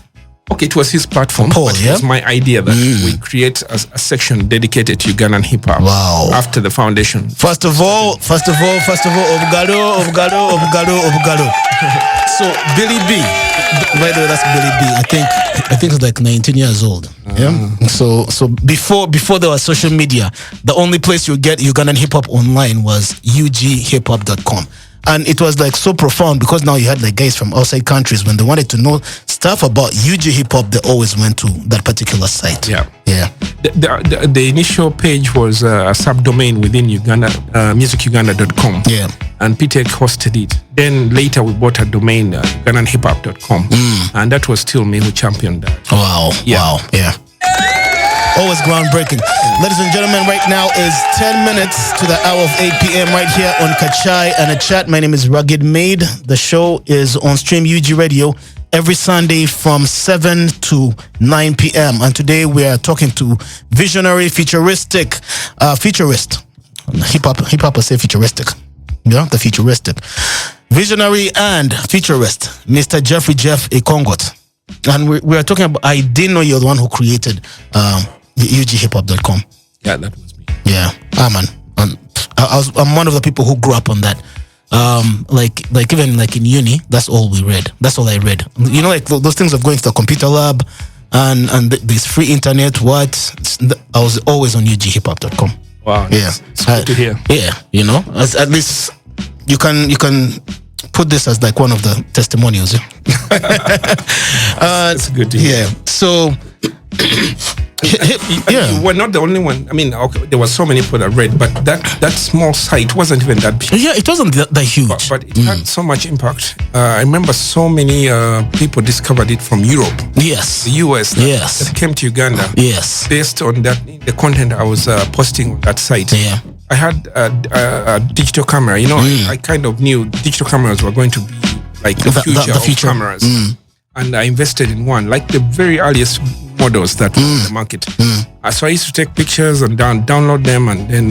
Okay, it was his platform. But it was my idea that we create a section dedicated to Ugandan hip hop. Wow. After the foundation. First of all, Obugado. So Billy B. By the way, that's Billy B. I think it's like 19 years old. Yeah. So before there was social media, the only place you get Ugandan hip hop online was ughiphop.com. And it was like so profound because now you had like guys from outside countries, when they wanted to know stuff about UG hip hop, they always went to that particular site. Yeah. Yeah. The initial page was a subdomain within Uganda, musicuganda.com. Yeah. And P-Tech hosted it. Then later we bought a domain, ugandanhiphop.com. And that was still me who championed that. Wow. Yeah. Wow. Yeah. Always groundbreaking. Ladies and gentlemen, right now is 10 minutes to the hour of 8 p.m. right here on Kachai A Chat. My name is Rugged Made. The show is on Stream UG Radio every Sunday from 7 to 9 p.m. And today we are talking to visionary, futuristic, futurist. Hip-hop will say futuristic. Yeah, the futuristic. Visionary and futurist, Mr. Geoffrey Jeff Ekongot. And we are talking about, I didn't know you're the one who created ughiphop.com. Yeah, that was me. Yeah. Man. I'm one of the people who grew up on that. Like even like in uni, that's all we read. That's all I read. You know, like those things of going to the computer lab and this free internet, I was always on ughiphop.com. Wow. Yeah. It's good to hear. Yeah. You know, at least you can put this as like one of the testimonials. It's good to hear. Yeah. So Yeah. You were not the only one. I mean, okay, there were so many people that read, but that small site wasn't even that big. Yeah, it wasn't that huge. But it had so much impact. I remember so many people discovered it from Europe, Yes. the US, that came to Uganda. Yes. Based on the content I was posting on that site. Yeah. I had a digital camera. You know, I kind of knew digital cameras were going to be like the future of cameras. And I invested in one, like the very earliest models that were in the market. So I used to take pictures and download them and then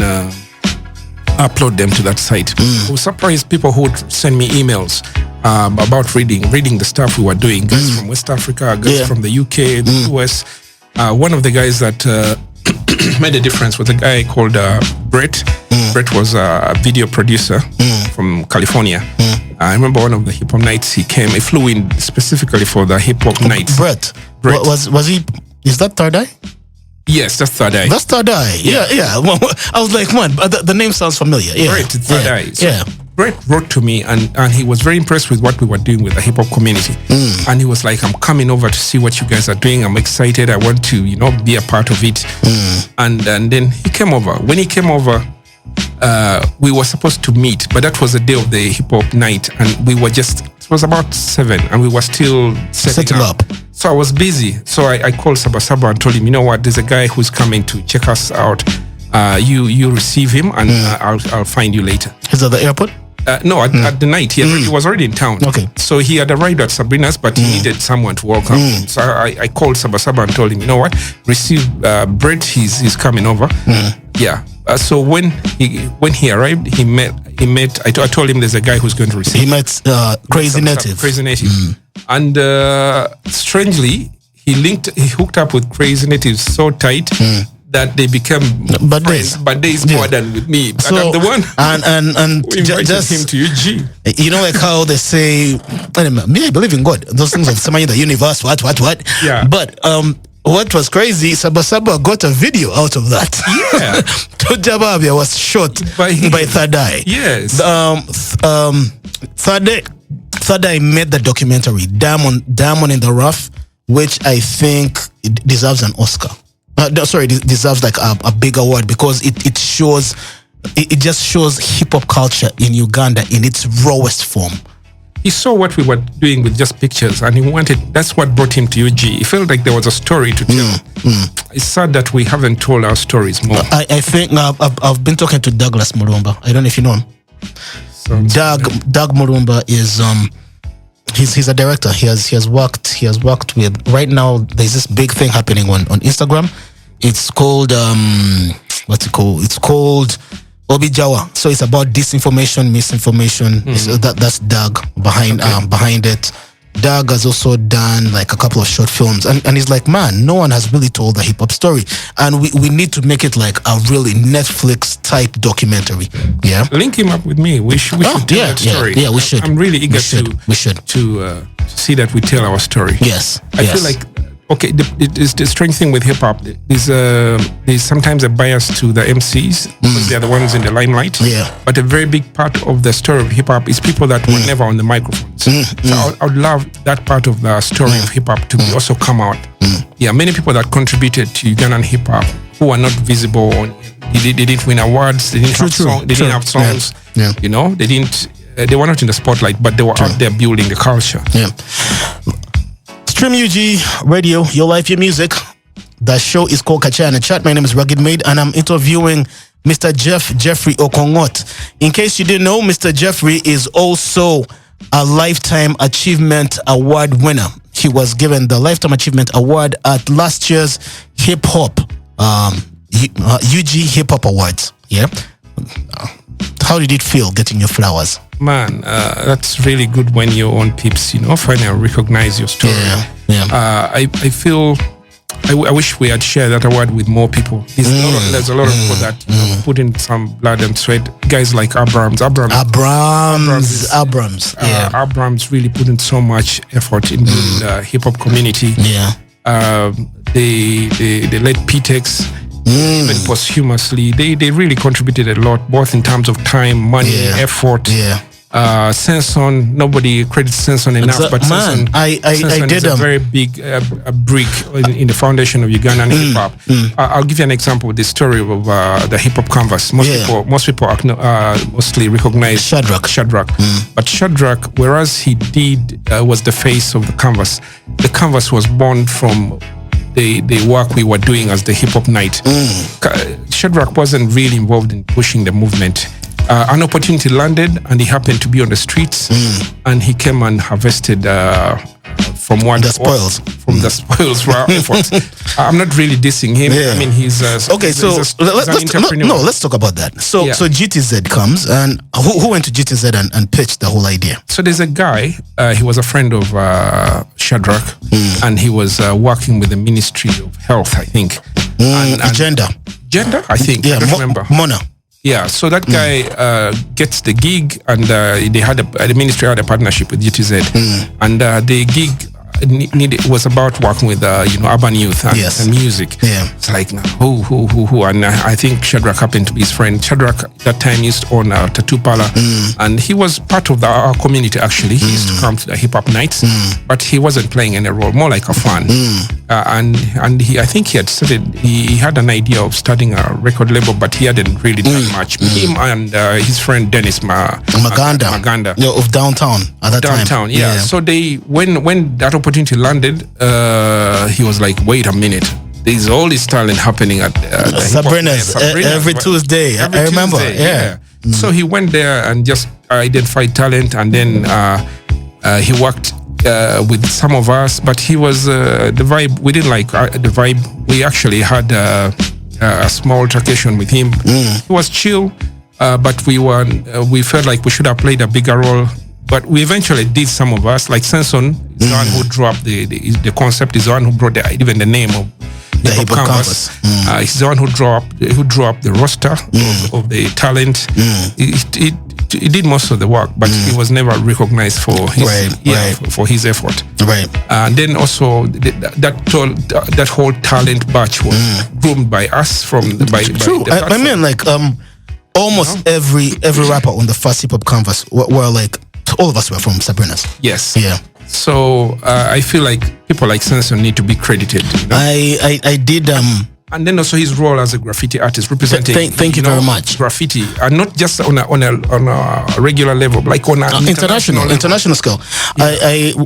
upload them to that site. I was surprised people who would send me emails about reading the stuff we were doing. Guys from West Africa, guys from the UK, the US. One of the guys that made a difference was a guy called Brett. Brett was a video producer from California. I remember one of the hip hop nights he flew in specifically for the hip hop nights. Brett. Was he? Is that Third Eye? Yes, that's Third Eye. That's Third Eye. Yeah. Well, I was like, man, the name sounds familiar. Yeah. Brett, Third Eye. So Brett wrote to me and he was very impressed with what we were doing with the hip hop community. And he was like, I'm coming over to see what you guys are doing. I'm excited. I want to, be a part of it. And then he came over. When he came over, we were supposed to meet, but that was the day of the hip hop night, and we were it was about 7, and we were still setting up. So I was busy. So I called Saba and told him, you know what, there's a guy who's coming to check us out. You receive him, and I'll find you later. Is at the airport? No, at the night. He was already in town. Okay. So he had arrived at Sabrina's, but he needed someone to welcome him. So I called Saba and told him, you know what, receive Brett. He's coming over. Yeah. So when he arrived, he met. I told him there's a guy who's going to receive. He met Crazy Native. Crazy Native, and strangely, he hooked up with Crazy Native so tight that they became friends. But days more than with me. So, and I'm the one and who invited him to UG. You know, like how they say, me, I believe in God. Those things of somebody in the universe. What? Yeah. But what was crazy, Saba got a video out of that. Yeah. Tojababia was shot by Third Eye. Yes. Third Eye made the documentary Diamond in the Rough, which I think it deserves an Oscar. It deserves like a big award because it shows, it just shows hip hop culture in Uganda in its rawest form. He saw what we were doing with just pictures, and that's what brought him to UG. He felt like there was a story to tell. It's sad that we haven't told our stories more. I think I've been talking to Douglas Murumba. I don't know if you know him. Doug Murumba is he's a director. He has worked with, right now there's this big thing happening on Instagram. It's called what's it called? It's called Obijawa. So it's about disinformation, misinformation. So that's Doug behind it. Doug has also done like a couple of short films, and he's like, man, no one has really told the hip hop story, and we need to make it like a really Netflix type documentary. Yeah, link him up with me. We should tell that story. Yeah, we should. I'm really eager to see that we tell our story. Yes, I feel like. Okay, the strange thing with hip hop is sometimes a bias to the MCs because they're the ones in the limelight. Yeah. But a very big part of the story of hip hop is people that were never on the microphones. So I would love that part of the story of hip hop to also come out. Yeah, many people that contributed to Ugandan hip hop who are not visible. They didn't win awards. They didn't have songs. Yeah. You know, they were not in the spotlight, but they were out there building the culture. Yeah. Stream UG Radio, your life, your music. The show is called Kachai A Chat. My name is Rugged Made, and I'm interviewing Mr. Geoffrey Ekongot. In case you didn't know, Mr. Geoffrey is also a Lifetime Achievement Award winner. He was given the Lifetime Achievement Award at last year's Hip Hop UG Hip Hop Awards. Yeah. How did it feel getting your flowers? Man, that's really good when your own peeps, finally recognize your story. Yeah. I feel, I wish we had shared that award with more people. There's a lot of people that put in some blood and sweat. Guys like Abrams really put in so much effort in the hip hop community. Yeah. They led PTEX. Even posthumously, they really contributed a lot, both in terms of time, money, effort. Yeah. Senson, nobody credits Senson enough, but man, Senson did is a very big a brick in the foundation of Ugandan hip hop. I'll give you an example with the story of the hip hop canvas. Most people mostly recognize Shadrach. But Shadrach, whereas he was the face of the canvas was born from the work we were doing as the hip hop night. Shadrach wasn't really involved in pushing the movement. An opportunity landed, and he happened to be on the streets, and he came and harvested from the spoils for our efforts. I'm not really dissing him. I mean, he's let's talk about that. So GTZ comes, and who went to GTZ and pitched the whole idea? So there's a guy. He was a friend of Shadrach, and he was working with the Ministry of Health, I think. Gender, I think. I don't remember. Mona. Yeah, so that guy gets the gig, and the ministry had a partnership with GTZ, and the gig was about working with urban youth and music. It's like who, and I think Shadrach happened to be his friend. Shadrach that time used to own a tattoo parlor, and he was part of our community. Actually, he used to come to the hip hop nights, but he wasn't playing any role, more like a fan. And I think he had an idea of starting a record label, but he hadn't really done much. Him and his friend Dennis Maganda of downtown at that time. Yeah. So when that opportunity landed, he was like, wait a minute, there's all this talent happening at Sabrina's every Tuesday. I remember. So he went there and just identified talent, and then he worked with some of us, but he was the vibe. We didn't like the vibe. We actually had a small altercation with him. He was chill, but we felt like we should have played a bigger role. But we eventually did, some of us, like Senson, is the one who dropped the concept, is the one who brought even the name of the hip hop canvas. He's the one who dropped the roster of the talent. He did most of the work, but he was never recognized for his effort. Right. And then also that whole talent batch was groomed by us True. I mean, like almost every rapper on the first hip hop canvas were like, all of us were from Sabrina's. Yes. Yeah. So I feel like people like Senson need to be credited. You know? I did. And then also his role as a graffiti artist, representing. Thank you very much. Graffiti, and not just on a regular level, like on an international scale.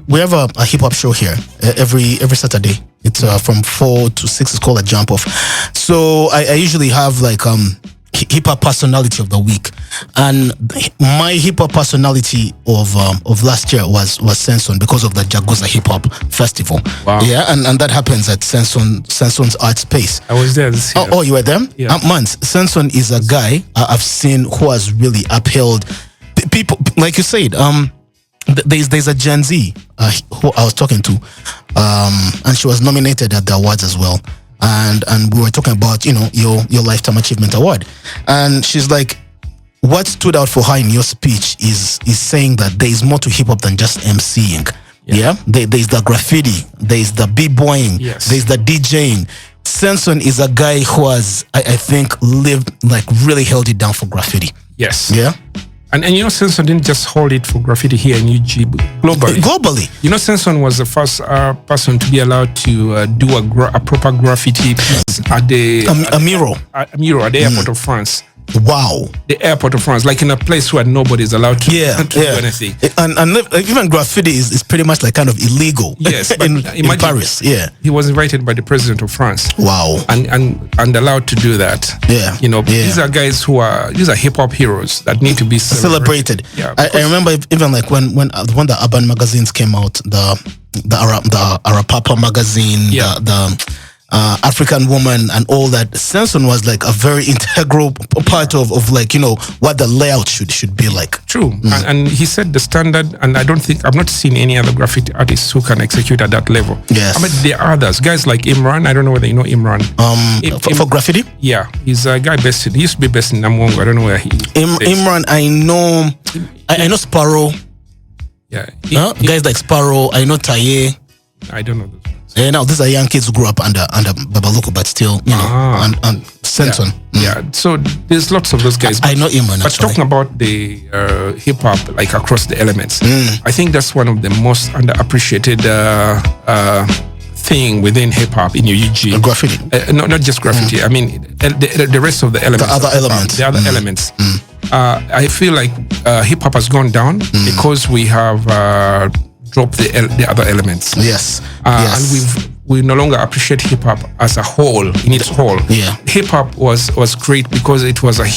We have a hip hop show here every Saturday. It's from 4 to 6. It's called a jump off. So I usually have like hip hop personality of the week, and my hip hop personality of last year was Senson, because of the Jaguza Hip Hop Festival. Wow. Yeah, and that happens at Senson's art space. I was there this year. Oh, you were there? Yeah. Senson is a guy I've seen who has really upheld people, like you said. There's a Gen Z who I was talking to, and she was nominated at the awards as well. And we were talking about, your Lifetime Achievement Award. And she's like, what stood out for her in your speech is saying that there is more to hip hop than just MCing. Yeah. There's the graffiti, there's the b-boying, there's the DJing. Senson is a guy who has, I think, lived, like, really held it down for graffiti. Yes. Yeah. And Senson didn't just hold it for graffiti here in UG, globally. Senson was the first person to be allowed to do a proper graffiti piece at a mural at the airport of France. Wow. The airport of France, like in a place where nobody's allowed to do anything. And even graffiti is pretty much like kind of illegal. Yes, in Paris. Yeah. He was invited by the president of France. Wow. And allowed to do that. Yeah. These are guys these are hip hop heroes that need to be celebrated. Yeah. I remember even like when the urban magazines came out, the Arapapa magazine, the African Woman and all that. Senson was like a very integral part of like, what the layout should be like. True. And he set the standard, and I've not seen any other graffiti artists who can execute at that level. Yes. I mean, there are others, guys like Imran. I don't know whether you know Imran. For graffiti? Yeah. He's a guy he used to be based in Namungo. I don't know where he is. Imran, I know Sparrow. Yeah. Guys like Sparrow. I know Taye. I don't know those ones. Now these are young kids who grew up under Babaluku, but still, on Senton. Yeah. So there's lots of those guys. I know Imran. But talking about the hip hop, like across the elements, I think that's one of the most underappreciated thing within hip hop in UG. Graffiti. Not just graffiti. I mean, the rest of the elements. The other elements. The other elements. I feel like hip hop has gone down because we have dropped the other elements. Yes. And we no longer appreciate hip hop as a whole, in its whole. Yeah. Hip hop was great because it was a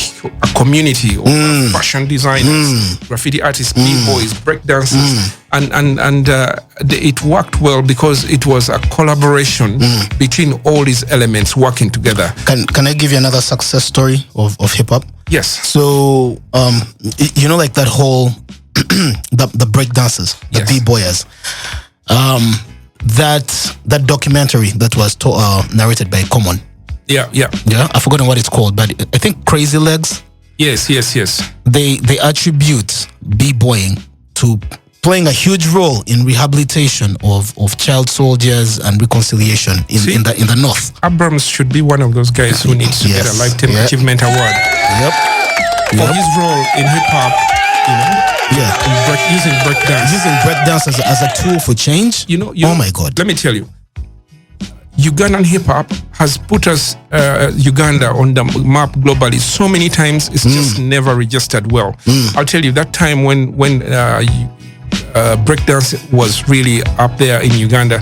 community of fashion designers, graffiti artists, b-boys, breakdancers, and it worked well because it was a collaboration between all these elements working together. Can I give you another success story of hip hop? Yes. So like that whole the breakdancers, the b-boyers. That documentary that was narrated by Common. Yeah. I've forgotten what it's called, but I think Crazy Legs. Yes. They attribute b-boying to playing a huge role in rehabilitation of child soldiers and reconciliation in the North. Abrams should be one of those guys who needs to get a Lifetime Achievement Award. Yep. For his role in hip hop, using breakdance. Using breakdance as a tool for change. Oh my God. Let me tell you, Ugandan hip hop has put us Uganda on the map globally so many times. It's just never registered well. I'll tell you that time when breakdance was really up there in Uganda.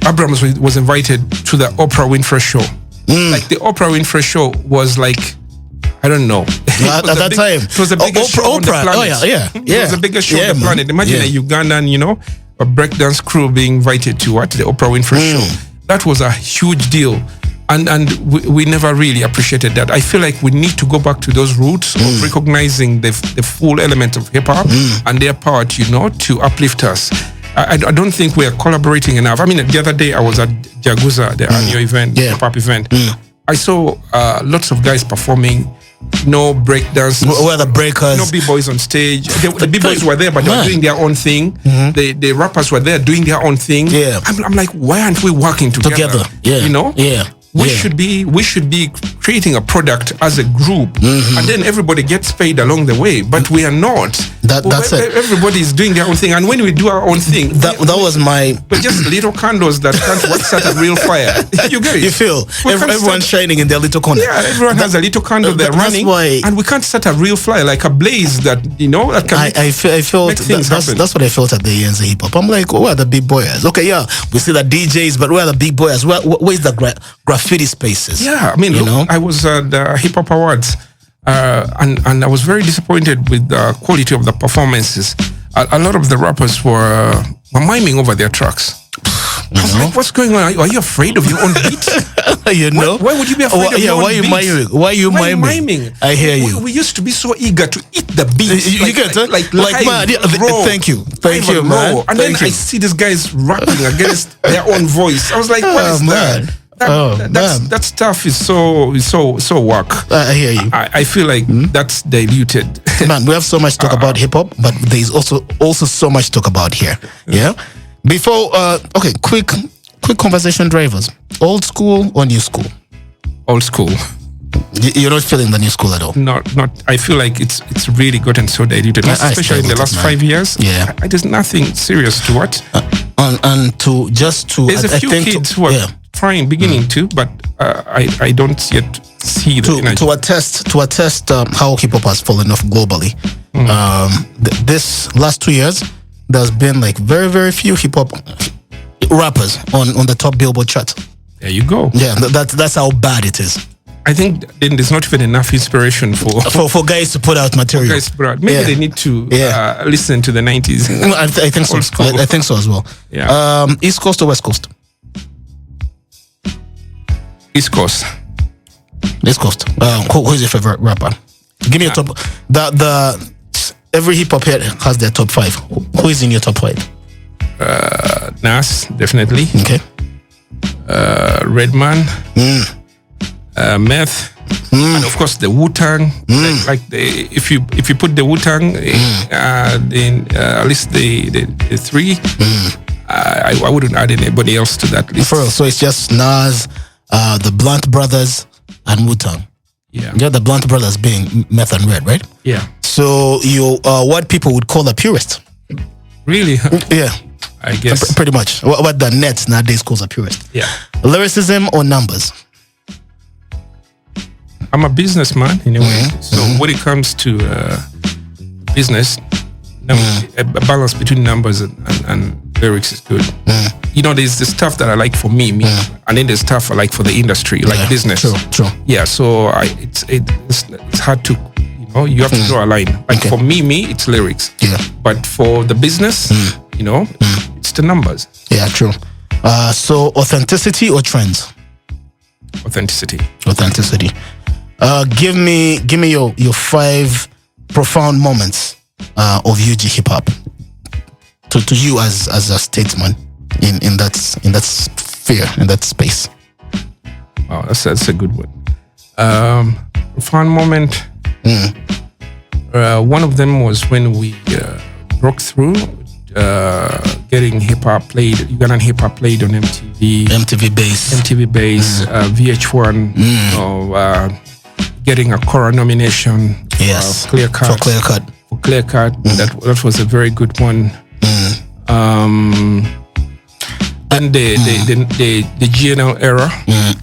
Abrams was invited to the Oprah Winfrey show. Like the Oprah Winfrey show was like, I don't know. At that time, it was the biggest show on the planet. Oh yeah. It was the biggest show on the planet. Imagine a Ugandan, a breakdance crew being invited to the Oprah Winfrey show. That was a huge deal. And we never really appreciated that. I feel like we need to go back to those roots of recognizing the full element of hip hop and their part, to uplift us. I don't think we are collaborating enough. I mean, the other day I was at Jaguza, the annual event, hip hop event. I saw lots of guys performing. No breakdance. Where the breakers? No b-boys on stage. The b-boys were there, but they were doing their own thing. The rappers were there doing their own thing. Yeah. I'm like, why aren't we working together? Yeah. Yeah. We should be creating a product as a group, and then everybody gets paid along the way. But we are not. That's it. Everybody is doing their own thing, and when we do our own thing, we're just little candles that can't start a real fire. You get it? You feel everyone's shining in their little corner. Yeah, everyone has a little candle they're running, and we can't start a real fire like a blaze that that can. I felt that's what I felt at the ENZ hip hop. I'm like, where are the big boys? Okay, yeah, we see the DJs, but where are the big boys? Where's the graffiti spaces? Yeah, I mean, I was at the Hip Hop Awards, and I was very disappointed with the quality of the performances. A lot of the rappers were miming over their tracks. I was like, what's going on? Are you afraid of your own beat? Why would you be afraid of your own beat? Why are you miming? I hear you. We used to be so eager to eat the beat. You get it? Like man. Thank you, man. And then I see these guys rapping against their own voice. I was like, what is that? That stuff is so work. I hear you. I feel like that's diluted. Man, we have so much to talk about hip hop, but there's also so much to talk about here. Yeah. Before, quick conversation drivers. Old school or new school? Old school. You're not feeling the new school at all? Not. I feel like it's really gotten so diluted, especially in the last 5 years. Yeah. There's nothing serious to what. And there's a few kids who are trying, beginning to, but I don't yet see the energy. To attest how hip hop has fallen off globally. This last 2 years, there's been like very, very few hip hop rappers on the top Billboard chart. There you go. Yeah, that's how bad it is. I think then there's not even enough inspiration for guys to put out material. Maybe they need to listen to the 90s. I think so. I think so as well. Yeah. East Coast or West Coast? East Coast. East Coast. Who is your favorite rapper? Give me a top. Every hip hop head has their top 5. Who is in your top 5? Nas, definitely. Okay. Redman. Meth. And of course the Wu-Tang. If you put the Wu-Tang, then at least the 3. I wouldn't add anybody else to that list. For real. So it's just Nas, the Blunt Brothers, and Wu-Tang. Yeah. Yeah, the Blunt Brothers being Meth and Red, right? Yeah. So you, what people would call a purist. Really? Yeah. I guess. Pretty much. What the net nowadays calls a purist. Yeah. Lyricism or numbers? I'm a businessman in a way. So when it comes to business, a balance between numbers and lyrics is good. You know, there's the stuff that I like for me, and then there's stuff I like for the industry, like business. True. Yeah, so it's hard to, you know, you have to draw a line. Like for me, it's lyrics. Yeah. But for the business, you know, it's the numbers. Yeah, true. So authenticity or trends? Authenticity. Give me your 5 profound moments of UG hip hop to you as a statesman in that sphere, in that space. Oh, that's a good one. Profound moment. One of them was when we broke through, getting hip hop played, Ugandan hip hop played on MTV. MTV Base. VH1. Getting a Cora nomination. Yes. Clear Cut. For Clear Cut. That was a very good one. And the GNL era.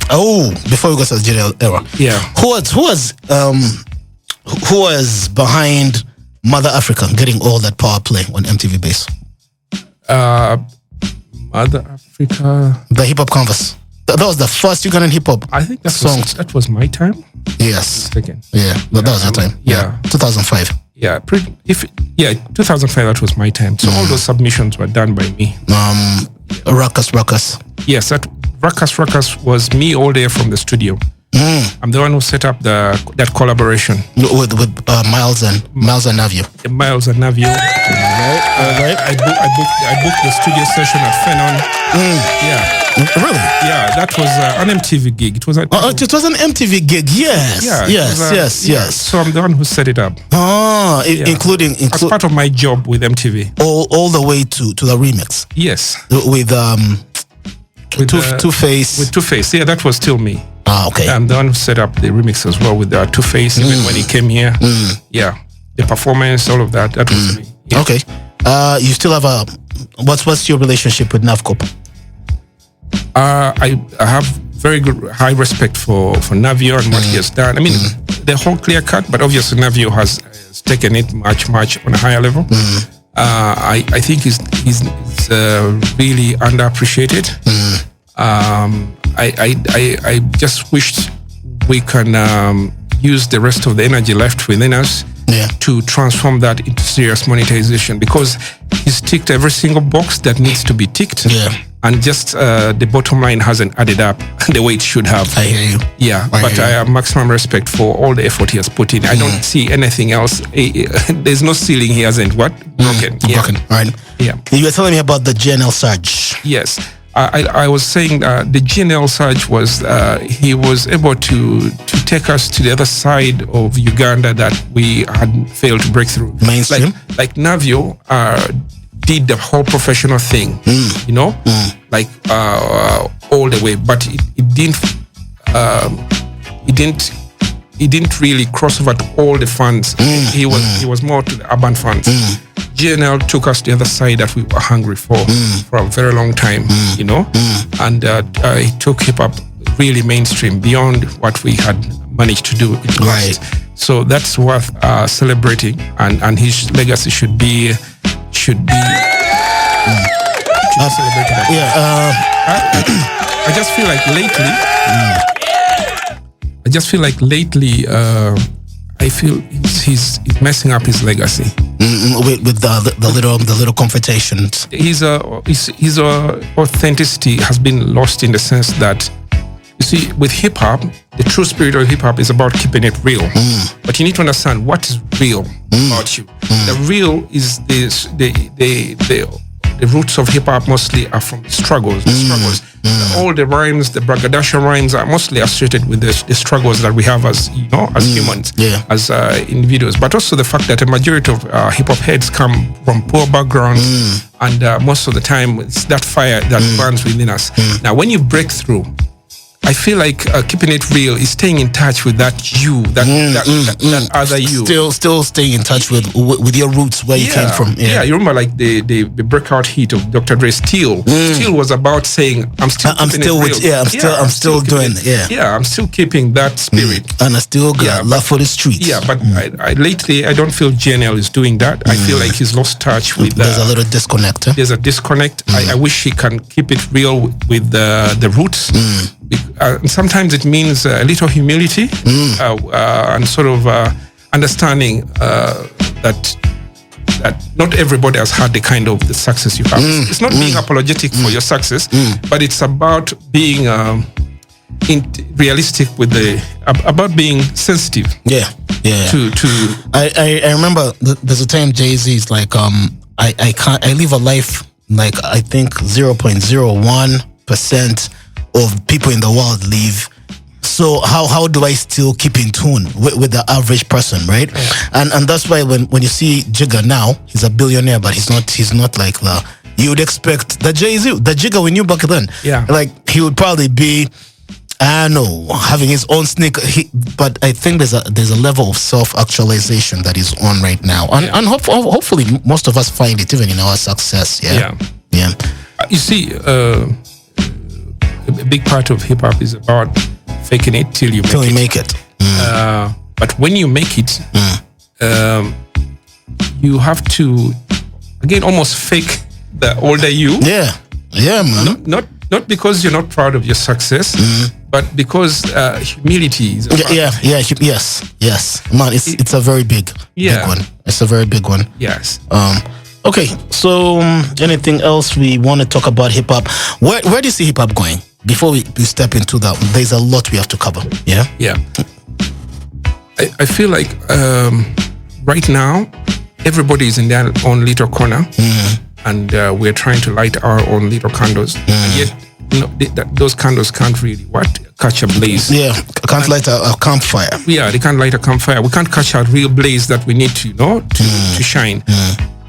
Oh, before we go to the GNL era. Yeah. Who was behind Mother Africa getting all that power play on MTV Base? Mother Africa. The Hip Hop Canvas. That was the first Ugandan hip hop. I think that was my time. Yes. Second. Yeah, that was your time. Yeah. 2005. Yeah, 2005. That was my time. So all those submissions were done by me. Ruckus. Yes, that Ruckus was me all day from the studio. I'm the one who set up that collaboration with Miles and Navio. Miles and Navio. Right. I booked the studio session at Fenon. Yeah. Really? Yeah, that was an MTV gig. It was an MTV gig. Yes. Yeah, Yes. So I'm the one who set it up. Including as part of my job with MTV. All the way to the remix. Yes. With Two-Face. With Two-Face. Yeah, that was still me. Okay. I'm the one who set up the remix as well with Two-Face, even when he came here. Yeah. The performance, all of that was me. Yeah. Okay. You still have what's your relationship with Navcop? I have very good, high respect for Navio and what he has done. I mean, the whole Clear Cut, but obviously Navio has taken it much on a higher level. I think he's really underappreciated. I just wished we can use the rest of the energy left within us to transform that into serious monetization, because he's ticked every single box that needs to be ticked. And just the bottom line hasn't added up the way it should have. I hear you. Yeah, but I have maximum respect for all the effort he has put in. I don't see anything else. There's no ceiling he hasn't broken. Broken. All right. Yeah. You were telling me about the GNL Surge. Yes. I was saying the GNL Surge was he was able to take us to the other side of Uganda that we had failed to break through. Mainstream? Like Navio did the whole professional thing, you know, like all the way, but it didn't really cross over to all the funds. He was more to the urban funds. GNL took us to the other side that we were hungry for a very long time, you know, and he took hip hop really mainstream beyond what we had managed to do in the past. So that's worth celebrating, and his legacy should be celebrated. I just feel like lately, I feel he's messing up his legacy with the little confrontations. His authenticity has been lost in the sense that, you see, with hip hop, the true spirit of hip hop is about keeping it real. But you need to understand what is real about you. The real is the the roots of hip hop mostly are from struggles. All the rhymes, the braggadocio rhymes, are mostly associated with the struggles that we have as as humans, as individuals. But also the fact that a majority of hip hop heads come from poor backgrounds, and most of the time it's that fire that burns within us. Now, when you break through, I feel like keeping it real is staying in touch with that you, that other you. Still staying in touch with your roots, where you came from. Yeah, you remember like the breakout hit of Dr. Dre, Still. Still was about saying, I'm still doing it. Yeah, I'm still keeping that spirit. And I still got love for the streets. Yeah, but lately, I don't feel JNL is doing that. I feel like he's lost touch with... There's a little disconnect. There's a disconnect. I wish he can keep it real with the roots. Sometimes it means a little humility and sort of understanding that not everybody has had the kind of the success you have. It's not being apologetic for your success, but it's about being realistic with about being sensitive. Yeah. I remember there's a time Jay-Z is like, I live a life like I think 0.01% of people in the world live. So how do I still keep in tune with the average person, right? Yeah. And that's why when you see Jigga now, he's a billionaire, but he's not like you would expect the Jay-Z, the Jigga we knew back then. Yeah. Like he would probably be, I don't know, having his own sneaker. But I think there's a level of self-actualization that is on right now, and hopefully most of us find it even in our success. Yeah. You see. A big part of hip hop is about faking it till you make it. But when you make it, you have to again almost fake the older you. Yeah, man. Not because you're not proud of your success, but because humility is. Yes. Man, it's a very big one. It's a very big one. Yes. Okay, so anything else we want to talk about hip hop? Where do you see hip hop going? Before we step into that, there's a lot we have to cover. Yeah. I feel like right now everybody is in their own little corner, and we're trying to light our own little candles. And yet, those candles can't really catch a blaze. Yeah, can't light a campfire. Yeah, they can't light a campfire. We can't catch a real blaze that we need to to shine.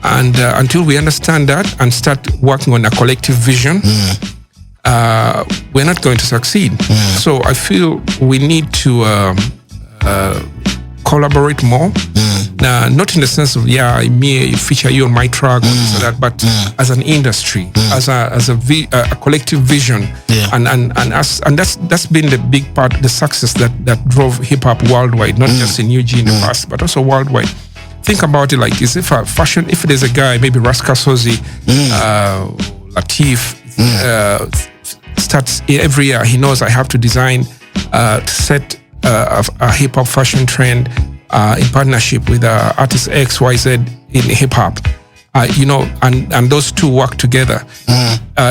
And until we understand that and start working on a collective vision, we're not going to succeed. So I feel we need to collaborate more. Not in the sense of me feature you on my track or this or that, but as an industry, as a collective vision, and that's been the big part, the success that drove hip hop worldwide, not just in UG in the past, but also worldwide. Think about it like if there's a guy, maybe Raska Sozi, Latif, starts every year, he knows I have to design, set a hip hop fashion trend in partnership with artist XYZ in hip hop. And those two work together.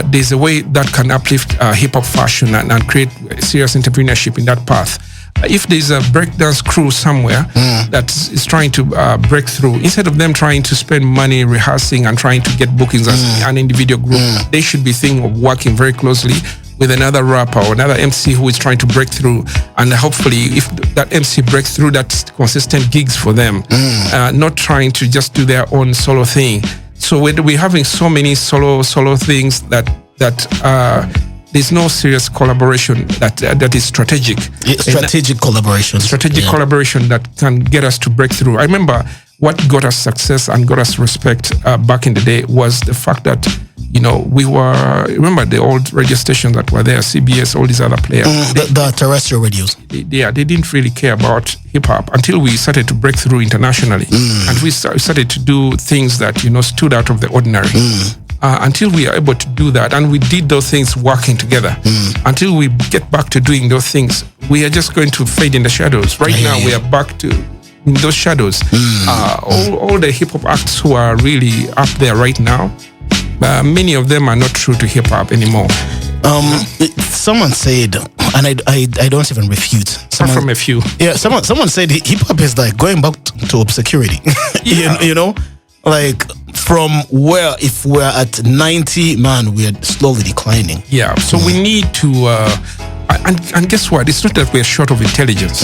There's a way that can uplift hip hop fashion and create serious entrepreneurship in that path. If there's a breakdance crew somewhere that is trying to break through, instead of them trying to spend money rehearsing and trying to get bookings as an individual group, they should be thinking of working very closely with another rapper or another MC who is trying to break through. And hopefully, if that MC breaks through, that's consistent gigs for them, not trying to just do their own solo thing. So we're having so many solo things that there's no serious collaboration that is strategic. Strategic collaboration that can get us to break through. I remember what got us success and got us respect back in the day was the fact that remember the old radio stations that were there, CBS, all these other players. The terrestrial radios. They didn't really care about hip hop until we started to break through internationally, and we started to do things that stood out of the ordinary. Until we are able to do that, and we did those things working together, until we get back to doing those things, we are just going to fade in the shadows. Right now, we are back to in those shadows. All the hip hop acts who are really up there right now, many of them are not true to hip hop anymore. Someone said, and I don't even refute. Apart from a few. Yeah, someone said hip hop is like going back to obscurity. like from where, if we're at 90, man, we're slowly declining. Yeah. So we need to, and guess what? It's not that we're short of intelligence.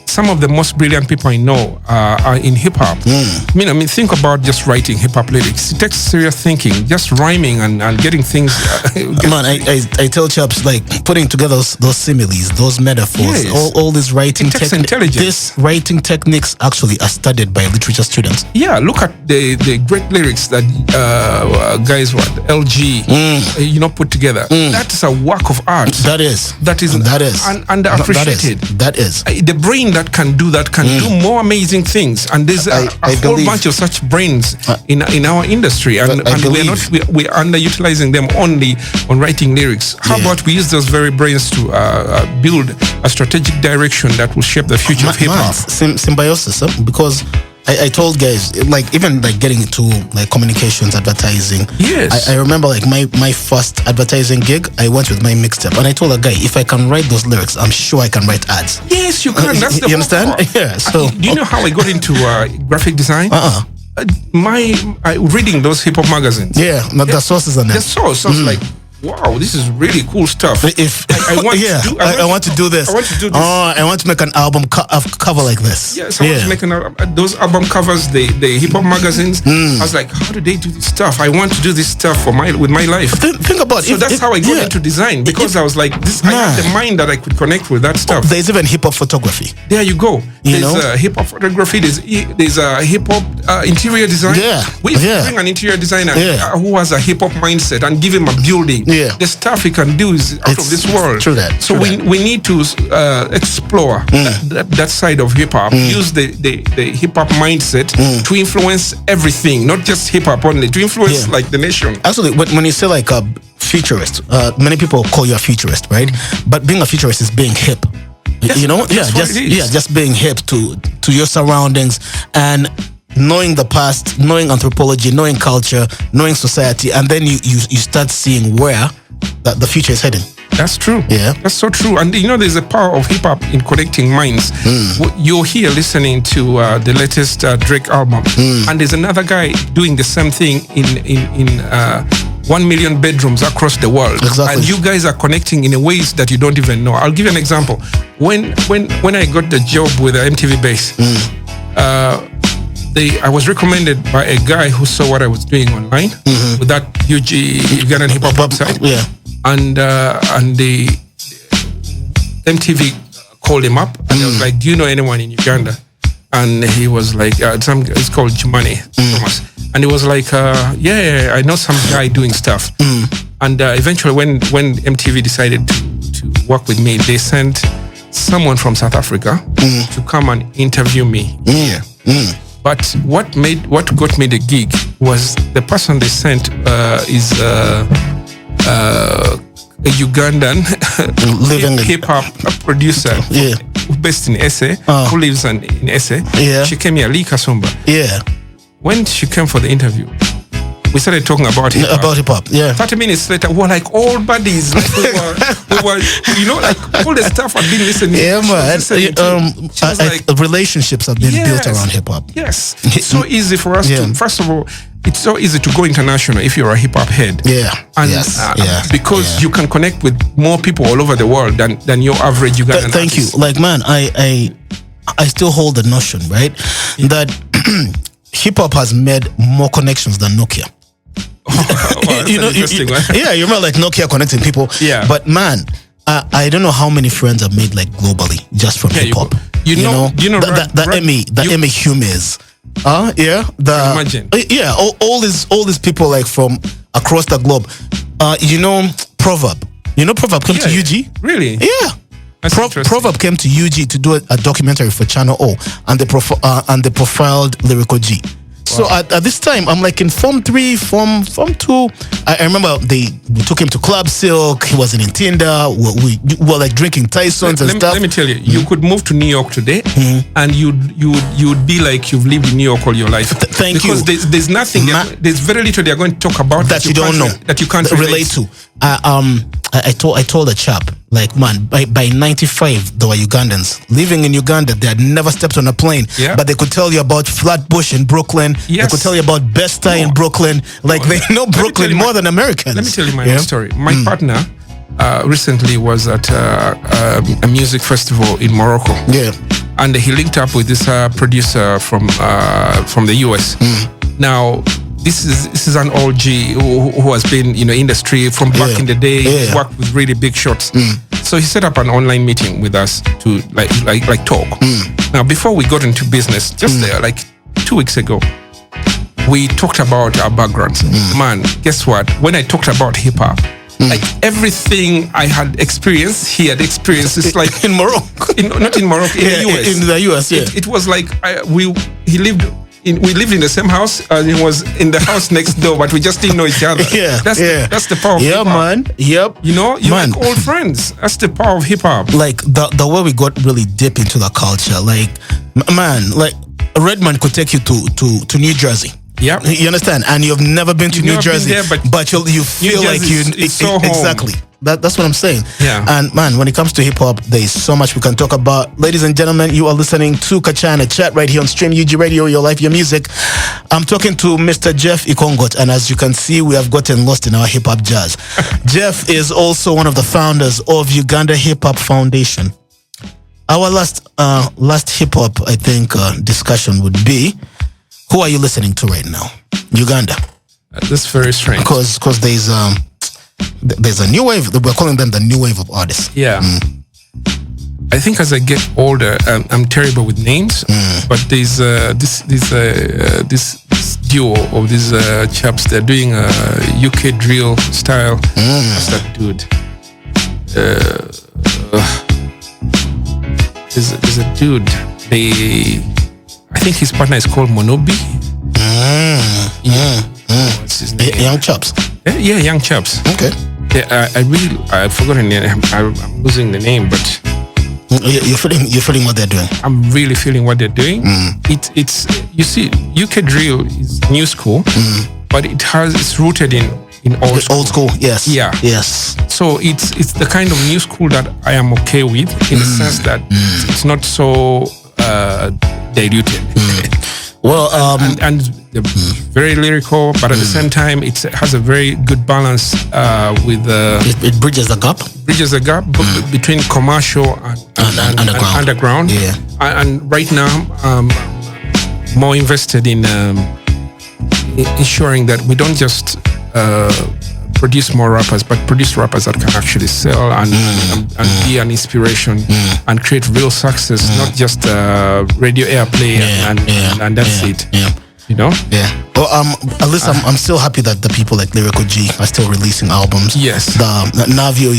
Some of the most brilliant people I know are in hip hop. I mean, think about just writing hip hop lyrics. It takes serious thinking, just rhyming and getting things. Man, I tell chaps, like putting together those similes, those metaphors, all this writing techniques. This writing techniques actually are studied by literature students. Yeah, look at the great lyrics that guys, LG, put together. That is a work of art. That is underappreciated. That is the brain that can do more amazing things, and there's a whole bunch of such brains in our industry, and we're underutilizing them only on writing lyrics. How about we use those very brains to build a strategic direction that will shape the future of hip hop? Symbiosis, because I told guys, like, even like getting into like communications, advertising. Yes. I remember like my first advertising gig, I went with my mixtape, and I told a guy, if I can write those lyrics, I'm sure I can write ads. Yes, you can. That's the you understand? part. Yeah. So do you know how I got into graphic design? Reading those hip hop magazines. Yeah, the sources are there. The source. I was like, wow, this is really cool stuff. If I want to do this. I want to do this. Oh, I want to make an album cover like this. Yes, I want to make those album covers, the hip hop magazines. I was like, how do they do this stuff? I want to do this stuff with my life. Think about it. So that's how I got into design, because I was like, I had the mind that I could connect with that stuff. There's even hip hop photography. There you go. There's hip hop photography. There's a hip hop interior design. We bring an interior designer who has a hip hop mindset and give him a building. The stuff he can do is out of this world. True that. So we need to explore that side of hip hop. Use the hip hop mindset to influence everything, not just hip hop only. To influence like the nation. Actually, when you say like a futurist, many people call you a futurist, right? But being a futurist is being hip. Just being hip to your surroundings and knowing the past, knowing anthropology, knowing culture, knowing society, and then you start seeing where the future is heading. That's true. Yeah. That's so true. And there's a power of hip hop in connecting minds. You're here listening to the latest Drake album, and there's another guy doing the same thing in 1 million bedrooms across the world. Exactly. And you guys are connecting in ways that you don't even know. I'll give you an example. When I got the job with MTV Base, I was recommended by a guy who saw what I was doing online with that huge Ugandan hip hop website. Yeah. And the MTV called him up, and I was like, "Do you know anyone in Uganda?" And he was like, "It's called Jumane Thomas." And he was like, "Yeah, I know some guy doing stuff." And eventually, when MTV decided to work with me, they sent someone from South Africa to come and interview me here. But what got me the gig was the person they sent is a Ugandan hip hop producer based in Ese, who lives in Ese. She came here, Lee Kasumba. When she came for the interview, we started talking about hip hop. 30 minutes later, we were like old buddies. Like we were, like all the stuff I've been listening. Relationships have been built around hip hop. Yes, it's so easy for us to. First of all, it's so easy to go international if you're a hip hop head. Because you can connect with more people all over the world than your average Ugandan. Thank you. Like, man, I still hold the notion, right, that hip hop has made more connections than Nokia. You remember like Nokia connecting people. But man, I don't know how many friends I've made like globally just from hip hop. You know the Emmy Humes. Imagine. All these people like from across the globe. Proverb. Proverb came to UG. Really? Yeah. Proverb came to UG to do a documentary for Channel O, and they profiled Lyrical G. So at this time, I'm like in Form 3, Form 2. I remember we took him to Club Silk. He wasn't in Tinder. We were like drinking Tyson's and stuff. Let me tell you, you could move to New York today, and you would be like you've lived in New York all your life. Thank you. Because there's nothing. There's very little they're going to talk about that you don't know, that you can't relate to. I told a chap, like, man, by 95 there were Ugandans living in Uganda. They had never stepped on a plane, but they could tell you about Flatbush in Brooklyn. They could tell you about Besta in Brooklyn. Like, they know Brooklyn more than Americans. Let me tell you my own story. My partner recently was at a music festival in Morocco. And he linked up with this producer from the US. Now, this is an OG who has been in the industry from back in the day. He's worked with really big shots. So he set up an online meeting with us to like talk. Now, before we got into business, just like 2 weeks ago, we talked about our backgrounds. Man, guess what? When I talked about hip hop, like everything I had experienced, he had experienced. It's like in Morocco, not in Morocco, in the US. In the US, It was like we lived in the same house, and he was in the house next door, but we just didn't know each other. That's the power of hip hop. Man. Yep. You're like old friends. That's the power of hip hop. Like the way we got really deep into the culture. Like, man, like Redman could take you to New Jersey. Yeah, you understand, and you've never been to New Jersey, but you feel like so exactly. That's what I'm saying. Yeah. And man, when it comes to hip hop, there is so much we can talk about. Ladies and gentlemen, you are listening to Kachai A Chat right here on Stream UG Radio, your life, your music. I'm talking to Mr. Jeff Ekongot, and as you can see, we have gotten lost in our hip hop jazz. Jeff is also one of the founders of Uganda Hip Hop Foundation. Our last hip hop, I think, discussion would be, who are you listening to right now? Uganda. That's very strange. Because there's a new wave. We're calling them the new wave of artists. Yeah. I think as I get older, I'm terrible with names. But there's this duo of these chaps. They're doing a UK drill style. That's that dude. There's a dude. I think his partner is called Monobi. What's his name? Young Chops. Yeah, Young Chops. Okay. Yeah, I've forgotten the name. I'm losing the name, but you're feeling what they're doing. I'm really feeling what they're doing. It's you see, UK drill is new school, but it's rooted in old school. Yes. Yeah. Yes. So it's the kind of new school that I am okay with, in the sense that it's not so diluted. Well, and very lyrical, but at the same time, it has a very good balance with it bridges the gap. Between commercial and underground. Yeah. And right now, I'm more invested in ensuring that we don't just produce more rappers, but produce rappers that can actually sell and be an inspiration and create real success, not just radio airplay and that's it. You know? Yeah. Well, at least I'm still happy that the people like Lyrical G are still releasing albums. Yes. The Navio,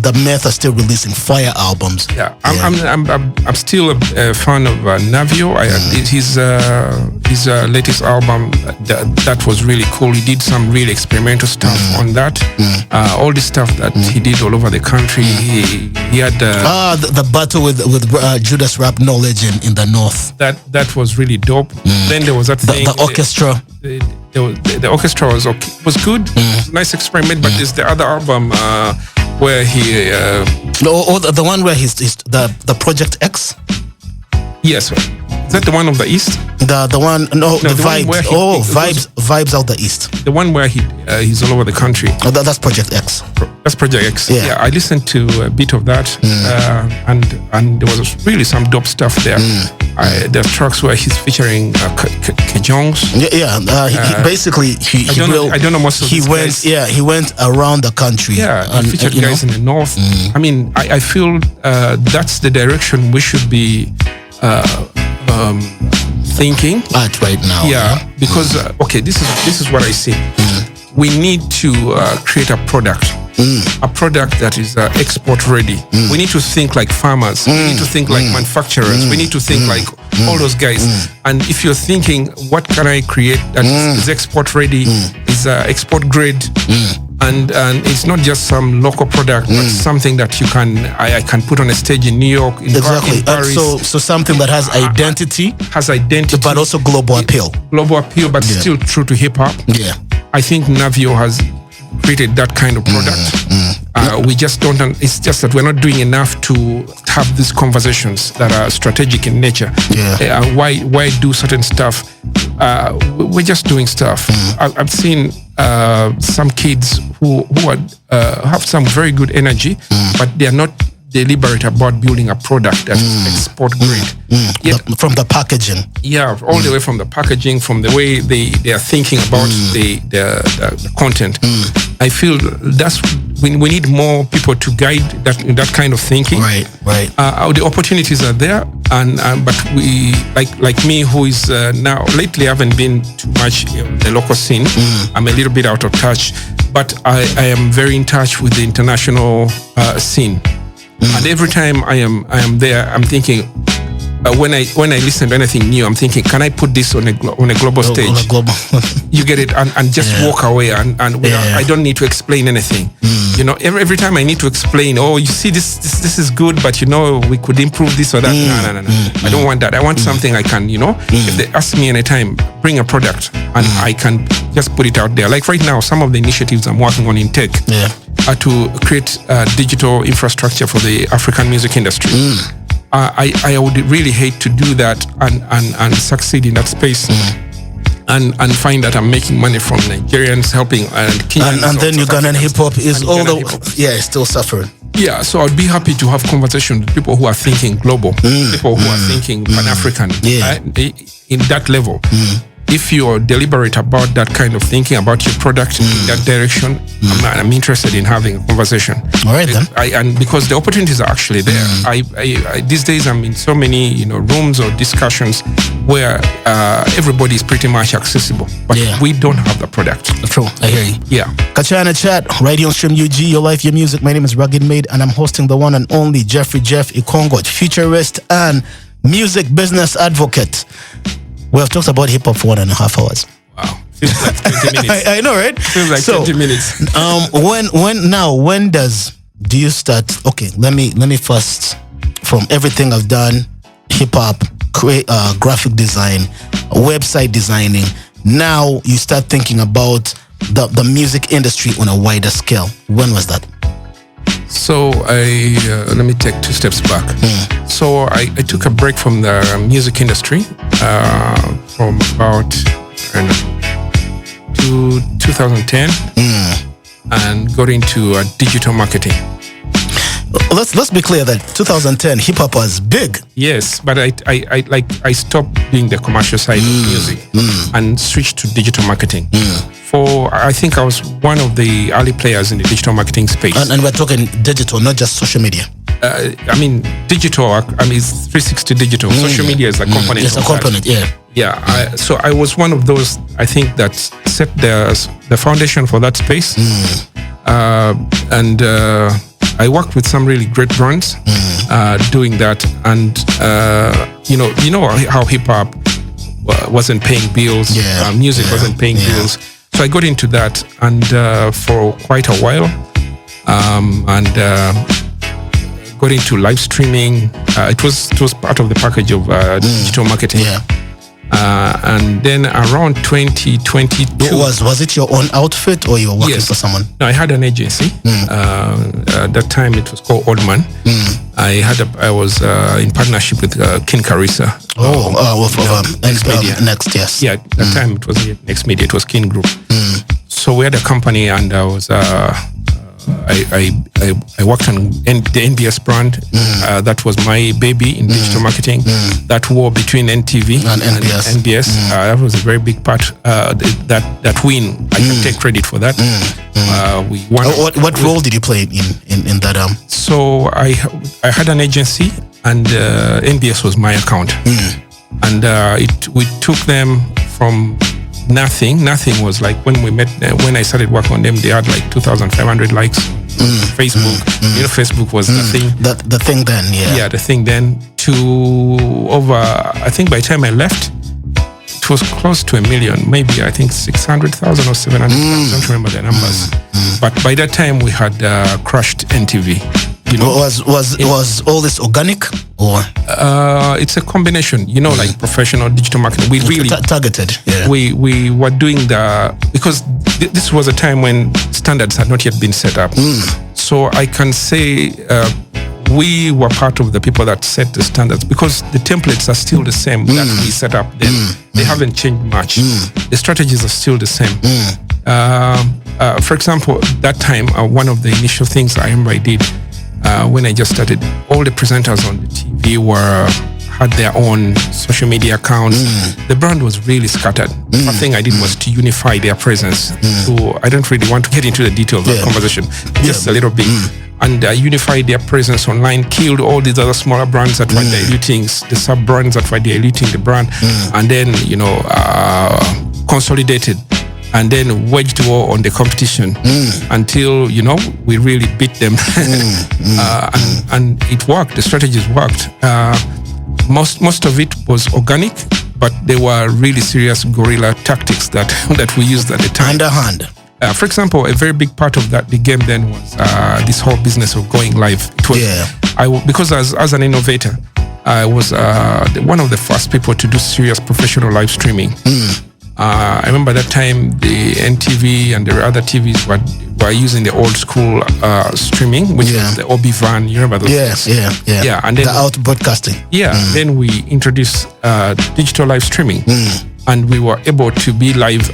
the Myth are still releasing fire albums. Yeah. I'm still a fan of Navio. His latest album that was really cool. He did some really experimental stuff on that. All the stuff that he did all over the country. He had the battle with Judas Rap Knowledge in the North. That was really dope. Then there was that thing. The orchestra. The orchestra was good. Nice experiment. But there's the other album where he. The one where he's the Project X. Yes. Is that the one of the East? The one the Vibes. Vibes out the East. The one where he's all over the country. That's Project X. That's Project X. Yeah, I listened to a bit of that, and there was really some dope stuff there. There's tracks where he's featuring Kejongs. I don't know most of these guys. He went around the country. Yeah, he featured guys in the North. I mean, I feel that's the direction we should be thinking at right now. Yeah, because this is what I see. We need to create a product that is export ready. We need to think like farmers. We need to think like manufacturers. We need to think like all those guys. And if you're thinking, what can I create that is export ready, is export grade, and it's not just some local product, but something that I can put on a stage in New York, in Paris. So something that has identity, but also global appeal. But still true to hip hop. Yeah, I think Navio created that kind of product. We just don't. It's just that we're not doing enough to have these conversations that are strategic in nature. Why do certain stuff? We're just doing stuff. I've seen some kids who have some very good energy, but they are not deliberate about building a product that is export grade. From the packaging. Yeah, all the way from the packaging, from the way they are thinking about the content. I feel that's we need more people to guide that kind of thinking. Right. The opportunities are there, and but we like me, who is now lately I haven't been too much in the local scene. I'm a little bit out of touch, but I am very in touch with the international scene. And every time I am there, I'm thinking, when I listen to anything new, I'm thinking, can I put this on a global stage? On a global. You get it, and just walk away, and I don't need to explain anything. You know, every time I need to explain, oh, you see, this is good, but you know, we could improve this or that. No. I don't want that. I want something I can, if they ask me anytime, bring a product, and I can just put it out there. Like right now, some of the initiatives I'm working on in tech are to create digital infrastructure for the African music industry. I would really hate to do that and succeed in that space. And find that I'm making money from Nigerians helping and Kenyans. And then Ugandan hip hop is it's still suffering. Yeah, so I'd be happy to have conversations with people who are thinking global, people who are thinking Pan-African in that level. If you're deliberate about that kind of thinking about your product in that direction, I'm interested in having a conversation. All right, then. And because the opportunities are actually there. I these days I'm in so many rooms or discussions where everybody is pretty much accessible, but we don't have the product. True, I hear you. Yeah. Kachai A Chat, right here on Stream UG, your life, your music. My name is Rugged Made, and I'm hosting the one and only Geoffrey Jeff Ekongot, futurist and music business advocate. We have talked about hip hop for 1.5 hours. Wow, feels like 20 minutes. I know, right? Feels like 20 minutes. When do you start? Okay, let me first, from everything I've done, hip hop, graphic design, website designing. Now you start thinking about the music industry on a wider scale. When was that? So let me take 2 steps back. So I took a break from the music industry from about to 2010 and got into digital marketing. Let's be clear that 2010 hip hop was big. Yes, but I stopped doing the commercial side of music and switched to digital marketing. I think I was one of the early players in the digital marketing space. And we're talking digital, not just social media. Digital. It's 360 digital. Social media is a component. It's a component. That. Yeah. So I was one of those, I think, that set the foundation for that space. And I worked with some really great brands doing that. And you know how hip hop wasn't paying bills. Music wasn't paying bills. So I got into that, and for quite a while, and got into live streaming. It was part of the package of digital marketing. And then around 2022, was it your own outfit or you were working for someone? No, I had an agency. At that time, it was called Old Man. I was in partnership with King Carissa. Next Media. Next, yes. Yeah, at that time it was Next Media. It was King Group. So we had a company, and I was I worked on the NBS brand. That was my baby in digital marketing. That war between NTV and NBS. That was a very big part. That win, I can take credit for that. We won. What role did you play in that? So I had an agency, and NBS was my account, and we took them from nothing. Nothing was like when we met. When I started working on them, they had like 2,500 likes on Facebook. Facebook was the thing. The thing then, yeah, the thing then. To over, I think by the time I left, it was close to 1 million. Maybe I think 600,000 or 700,000. I don't remember the numbers. But by that time, we had crushed NTV. Was all this organic or? It's a combination, like professional digital marketing. We really targeted. Yeah. We were doing because this was a time when standards had not yet been set up. So I can say we were part of the people that set the standards, because the templates are still the same that we set up then. They haven't changed much. The strategies are still the same. For example, that time, one of the initial things I remember I did when I just started, all the presenters on the TV had their own social media accounts. The brand was really scattered. One thing I did was to unify their presence. So I don't really want to get into the details of the conversation, just a little bit. And unified their presence online, killed all these other smaller brands that were diluting, the sub-brands that were diluting the brand, and then, consolidated and then waged war on the competition until, we really beat them. And it worked. The strategies worked. Most of it was organic, but there were really serious guerrilla tactics that we used at the time. Underhand. For example, a very big part of the game then was this whole business of going live. It was, because as an innovator, I was one of the first people to do serious professional live streaming. I remember that time the NTV and the other TVs were using the old school streaming, which was the Obi Van. You remember those? Yeah. And then the out broadcasting. Then we introduced digital live streaming. And we were able to be live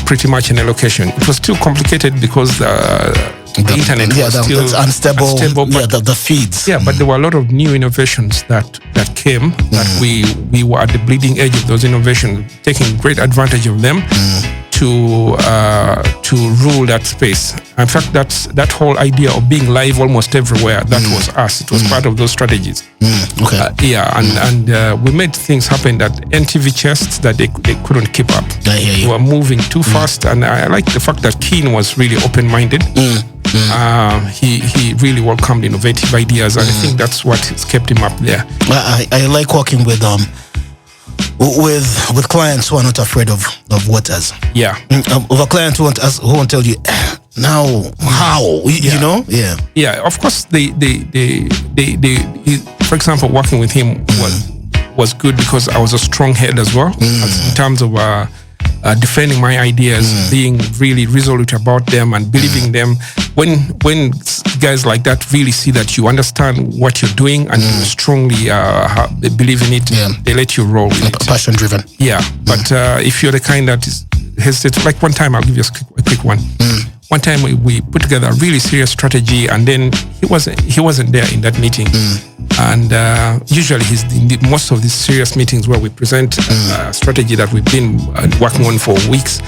pretty much in a location. It was too complicated because the internet was still unstable. The feeds. But there were a lot of new innovations that came that we were at the bleeding edge of those innovations, taking great advantage of them to rule that space. In fact, that whole idea of being live almost everywhere, that was us. It was part of those strategies. And we made things happen that NTV chests that they couldn't keep up. They were moving too fast, and I like the fact that Keen was really open-minded. He really welcomed innovative ideas, and I think that's what has kept him up there. I like working with clients who are not afraid of waters. Of a client who won't tell you now how you know. Of course for example, working with him was good because I was a strong head as well, in terms of defending my ideas, being really resolute about them and believing them. When guys like that really see that you understand what you're doing and you strongly believe in it, they let you roll with it. Passion driven. But if you're the kind that is hesitant, like one time, I'll give you a quick one. One time we put together a really serious strategy, and then he wasn't there in that meeting. And usually he's in most of these serious meetings where we present a strategy that we've been working on for weeks.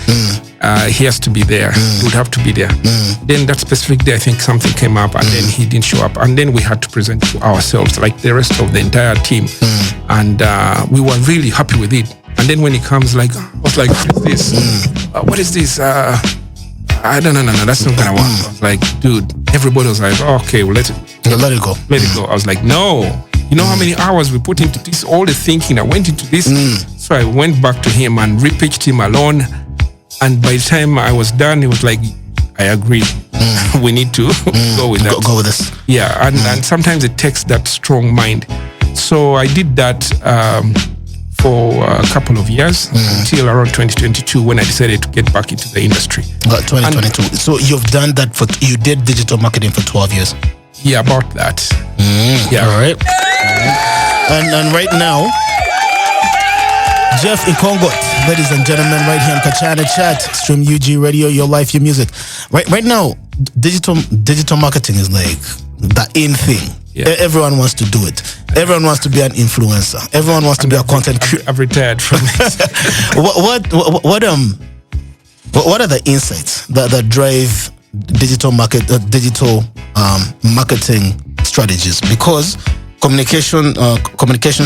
He has to be there. He would have to be there. Then that specific day, I think something came up, and then he didn't show up. And then we had to present to ourselves, like the rest of the entire team. And we were really happy with it. And then when he comes, I was like, what is this? What is this? I don't know, that's not gonna work. I was like, dude, everybody was like, okay, well, let it go. Let it go. I was like, no. You know how many hours we put into this, all the thinking I went into this? So I went back to him and repitched him alone. And by the time I was done, he was like, I agree. We need to go with that. Go with this. And sometimes it takes that strong mind. So I did that for a couple of years until around 2022 when I decided to get back into the industry. 2022. So you've done that you did digital marketing for 12 years? Yeah, about that. All right. And right now, Jeff Ekongot, ladies and gentlemen, right here on Kachai A Chat, Stream UG Radio, your life, your music. Right now, digital marketing is like the in thing. Everyone wants to do it. Everyone wants to be an influencer. Everyone wants to be a content creator. I've retired from it. What are the insights that drive digital marketing strategies? Because communication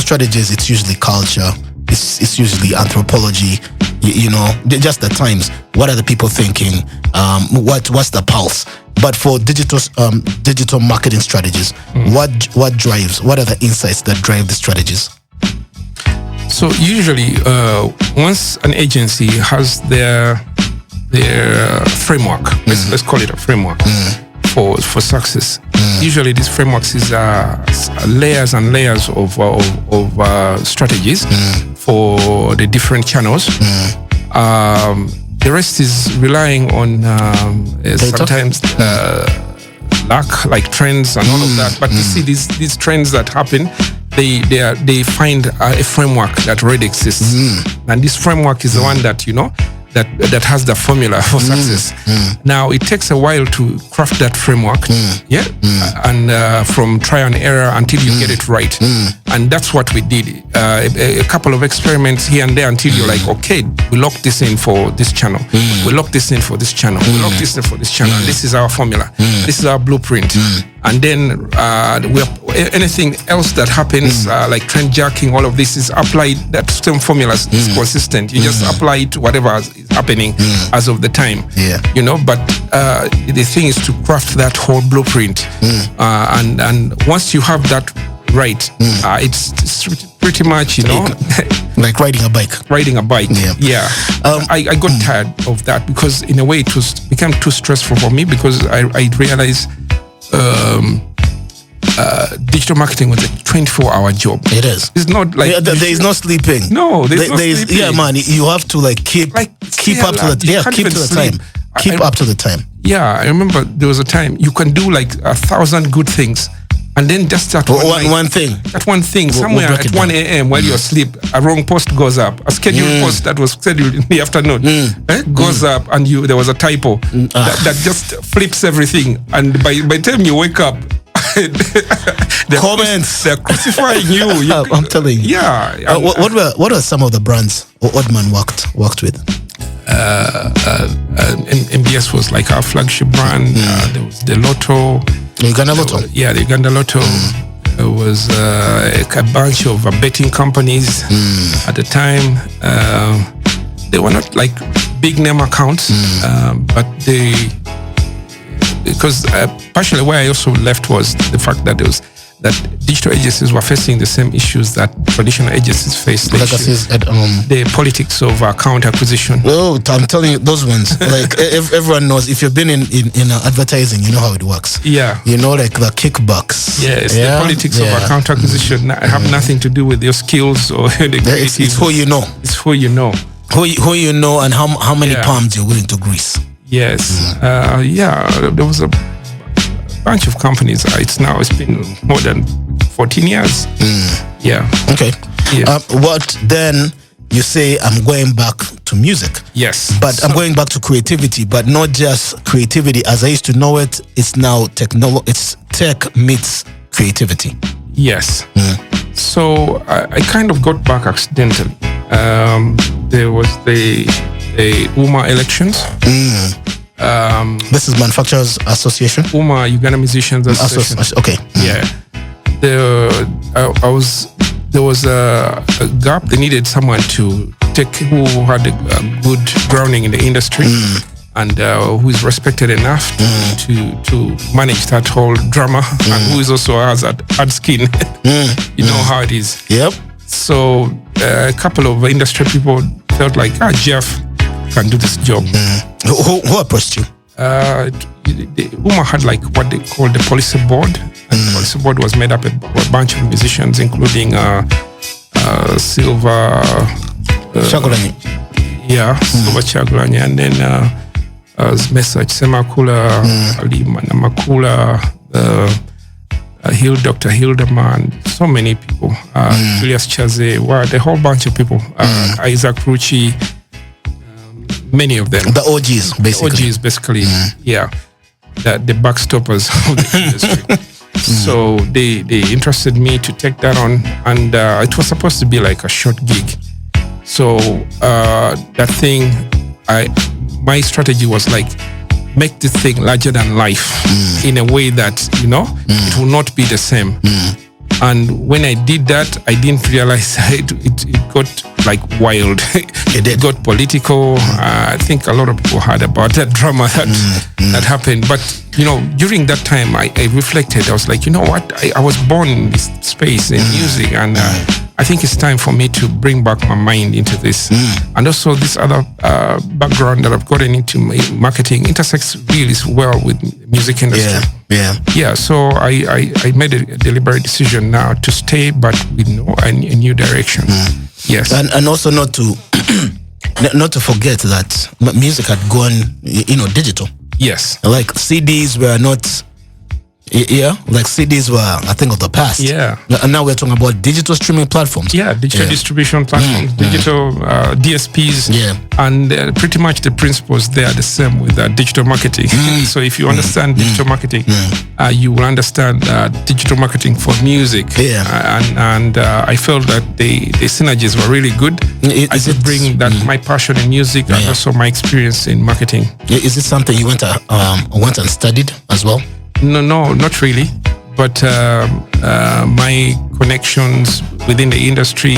strategies, it's usually culture. It's usually anthropology. Just the times. What are the people thinking? What's the pulse? But for digital marketing strategies, what are the insights that drive the strategies? So usually, once an agency has their framework, let's call it a framework for success, Usually these frameworks is layers and layers of strategies for the different channels. The rest is relying on sometimes luck, like trends and all of that. But you see these trends that happen, they find a framework that already exists, and this framework is the one that that has the formula for success. Now it takes a while to craft that framework, and from trial and error until you get it right. And that's what we did. A couple of experiments here and there until you're like, okay, we lock this in for this channel. We lock this in for this channel. We lock this in for this channel. This is our formula. This is our blueprint. And then anything else that happens, like trend jacking, all of this is applied. That same formula is consistent. You just apply it to whatever is happening as of the time. But the thing is to craft that whole blueprint. And once you have that right, it's pretty much, like riding a bike. I got tired of that because in a way it became too stressful for me because I realized digital marketing was a 24-hour job. It is. It's not like there is no sleeping. No, there's no sleeping. Yeah, man. You have to keep up to the time. Keep up to the time. Yeah, I remember there was a time you can do like 1,000 good things, and then just that one thing. That one thing somewhere at 1 a.m. while you're asleep, a wrong post goes up. A scheduled post that was scheduled in the afternoon goes up, and there was a typo that just flips everything. And by the time you wake up, comments they're crucifying you. I'm telling you. Yeah. What are some of the brands Oddman worked with? MBS was like our flagship brand. There was the Lotto. Uganda Lotto. The Uganda Lotto. There was a bunch of betting companies at the time. They were not like big name accounts, but because partially where I also left was the fact that that digital agencies were facing the same issues that traditional agencies face. The politics of account acquisition. Oh, I'm telling you, those ones. Like everyone knows. If you've been in advertising, you know how it works. Yeah. Like the kickbacks. Yes. The politics of account acquisition have nothing to do with your skills or the creative. It's who you know. It's who you know. Who you know and how many palms you're willing to grease. Yes. There was a bunch of companies. It's been more than 14 years. Yeah. Okay. Yeah. What then? You say I'm going back to music. Yes. But I'm going back to creativity, but not just creativity as I used to know it. It's now it's tech meets creativity. Yes. So I kind of got back accidentally. There was the UMA elections. This is Manufacturers Association. UMA, Uganda Musicians Association. Okay. Yeah. There was a gap. They needed someone who had a good grounding in the industry and who is respected enough to manage that whole drama and who is also has a hard skin. You know how it is. Yep. So a couple of industry people felt like, Jeff can do this job. Who approached you? UMA had like what they call the policy board. And the policy board was made up of a bunch of musicians, including Silva Chagulanyi. Silva Chagulanyi, and then Message Semakula, Ali Manamakula, Dr. Hildeman, so many people, Julius Chaze, the whole bunch of people, Isaac Rucci, many of them. The OGs, basically. Yeah. The backstoppers of the industry. So they interested me to take that on, and it was supposed to be like a short gig. So that thing, my strategy was like, make this thing larger than life in a way that, it will not be the same. And when I did that, I didn't realize it got like wild. It got political. I think a lot of people heard about that drama that happened. But, during that time, I reflected. I was like, you know what? I was born in this space in music, and I think it's time for me to bring back my mind into this. And also this other background that I've gotten into marketing intersects really well with music industry. Yeah. So I made a deliberate decision now to stay, but with a new direction. Yes. And also not to not to forget that music had gone, digital. Yes. Like CDs were not. Yeah, like CDs were a thing of the past. Yeah. And now we're talking about digital streaming platforms. Yeah, digital distribution platforms, digital DSPs. Yeah. And pretty much the principles, they are the same with digital marketing. So if you understand digital marketing, you will understand digital marketing for music. Yeah. And I felt that the synergies were really good. I could bring that my passion in music and also my experience in marketing. Is it something you went and studied as well? No, not really. But my connections within the industry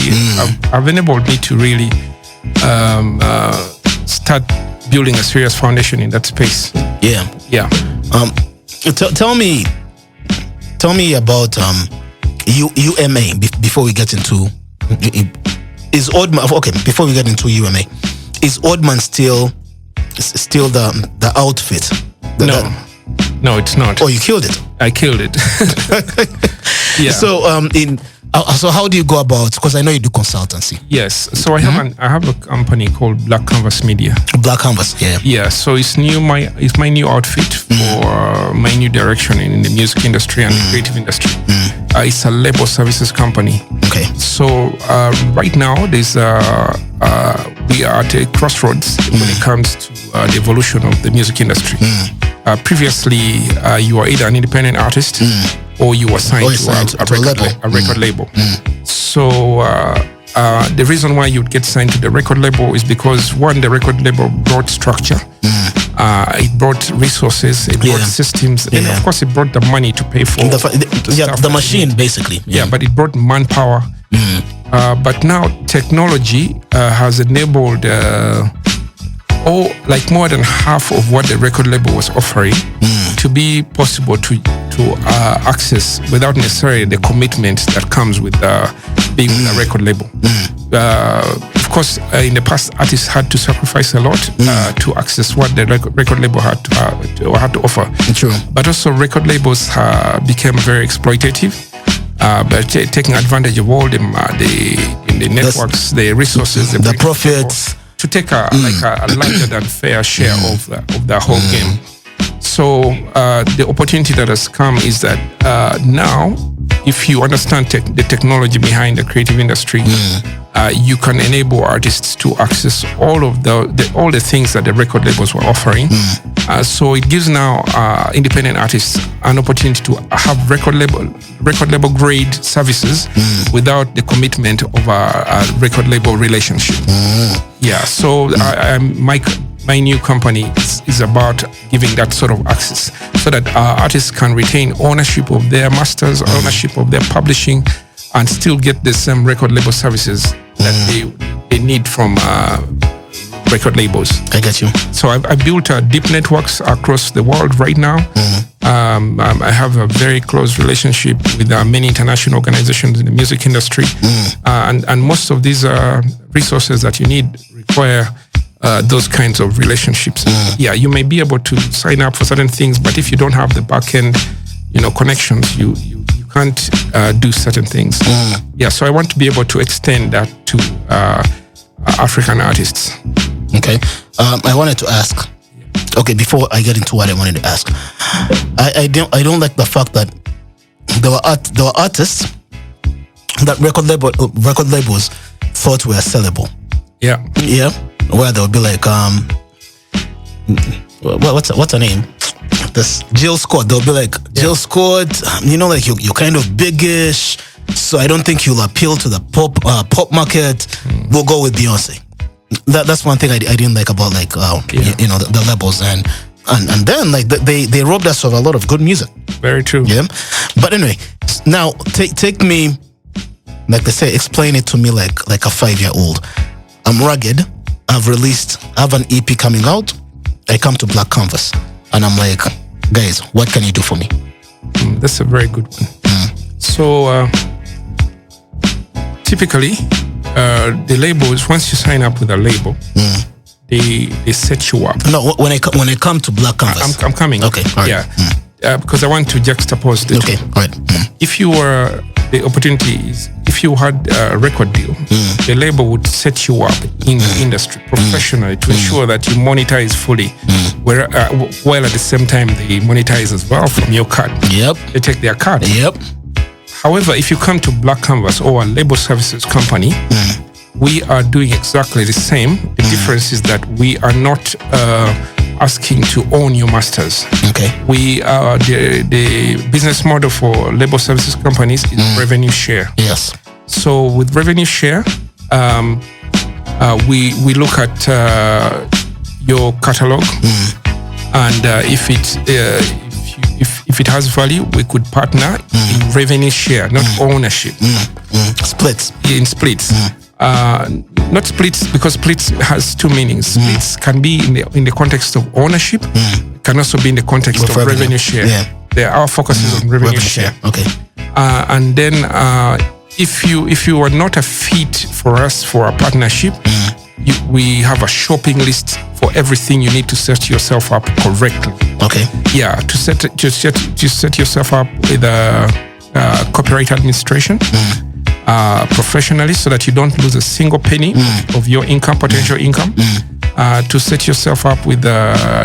have enabled me to really start building a serious foundation in that space. Yeah. Yeah. Tell me about UMA before we get into. Is Oddman okay? Before we get into UMA, is Oddman still the outfit? No, it's not. Oh, you killed it. I killed it. Yeah. So so how do you go about? Because I know you do consultancy. Yes. So I have a company called Black Canvas Media. Black Canvas, yeah. Yeah. So it's my new outfit for my new direction in the music industry and the creative industry. It's a label services company. Okay. So right now we are at a crossroads when it comes to the evolution of the music industry. Previously, you were either an independent artist or you were signed to a record label. So the reason why you'd get signed to the record label is because, one, the record label brought structure, it brought resources, it brought systems, and of course it brought the money to pay for the machine, basically. Yeah, but it brought manpower. But now technology has enabled more than half of what the record label was offering to be possible to access without necessarily the commitment that comes with being with a record label. Of course, in the past, artists had to sacrifice a lot to access what the record label had to offer. True. But also, record labels became very exploitative. But taking advantage of all the networks, the resources, the profits, to take a larger than fair share of the whole game. So the opportunity that has come is that now, if you understand the technology behind the creative industry, you can enable artists to access all of the things that the record labels were offering. So it gives now independent artists an opportunity to have record label grade services without the commitment of a record label relationship. Yeah. So my new company is about giving that sort of access so that artists can retain ownership of their masters, ownership of their publishing, and still get the same record label services that they need from record labels. I get you. So I built deep networks across the world right now. I have a very close relationship with many international organizations in the music industry. And most of these resources that you need require those kinds of relationships. Yeah, you may be able to sign up for certain things, but if you don't have the back end, connections, you can't do certain things. Yeah, so I want to be able to extend that to African artists. Okay. I wanted to ask. Okay, before I get into what I wanted to ask, I don't like the fact that there were artists that record labels thought were sellable. Yeah. Yeah. Where they would be like, what's her name? This Jill Scott. They'll be like, Jill Scott, like you're kind of biggish, so I don't think you'll appeal to the pop market. We'll go with Beyonce. That's one thing I didn't like about the labels and then like they robbed us of a lot of good music. Very true. Yeah. But anyway, now take me, like they say, explain it to me like a 5-year-old. I'm rugged. I have an EP coming out. I come to Black Canvas and I'm like, guys, what can you do for me? That's a very good one. So typically, the labels, once you sign up with a label, they set you up. No, when I come to Black Canvas. I'm coming. Okay, all right. Yeah. Because I want to juxtapose the two. Okay, all right. If you were, the opportunity is, if you had a record deal, the label would set you up in the industry professionally to ensure that you monetize fully, while at the same time they monetize as well from your card. Yep. They take their card. Yep. However, if you come to Black Canvas or a label services company, we are doing exactly the same. The difference is that we are not asking to own your masters. Okay. We are the business model for label services companies is revenue share. Yes. So with revenue share, we look at your catalog, and if it has value, we could partner in revenue share, not ownership. Splits. In splits. Not splits, because splits has two meanings. Splits can be in the context of ownership, can also be in the context of revenue share. Yeah. Our focus is on revenue share. Okay. And then if you are not a fit for us for a partnership, we have a shopping list for everything you need to set yourself up correctly. Okay. Yeah, to set yourself up with a copyright administration. Professionally, so that you don't lose a single penny of your income, potential income, to set yourself up with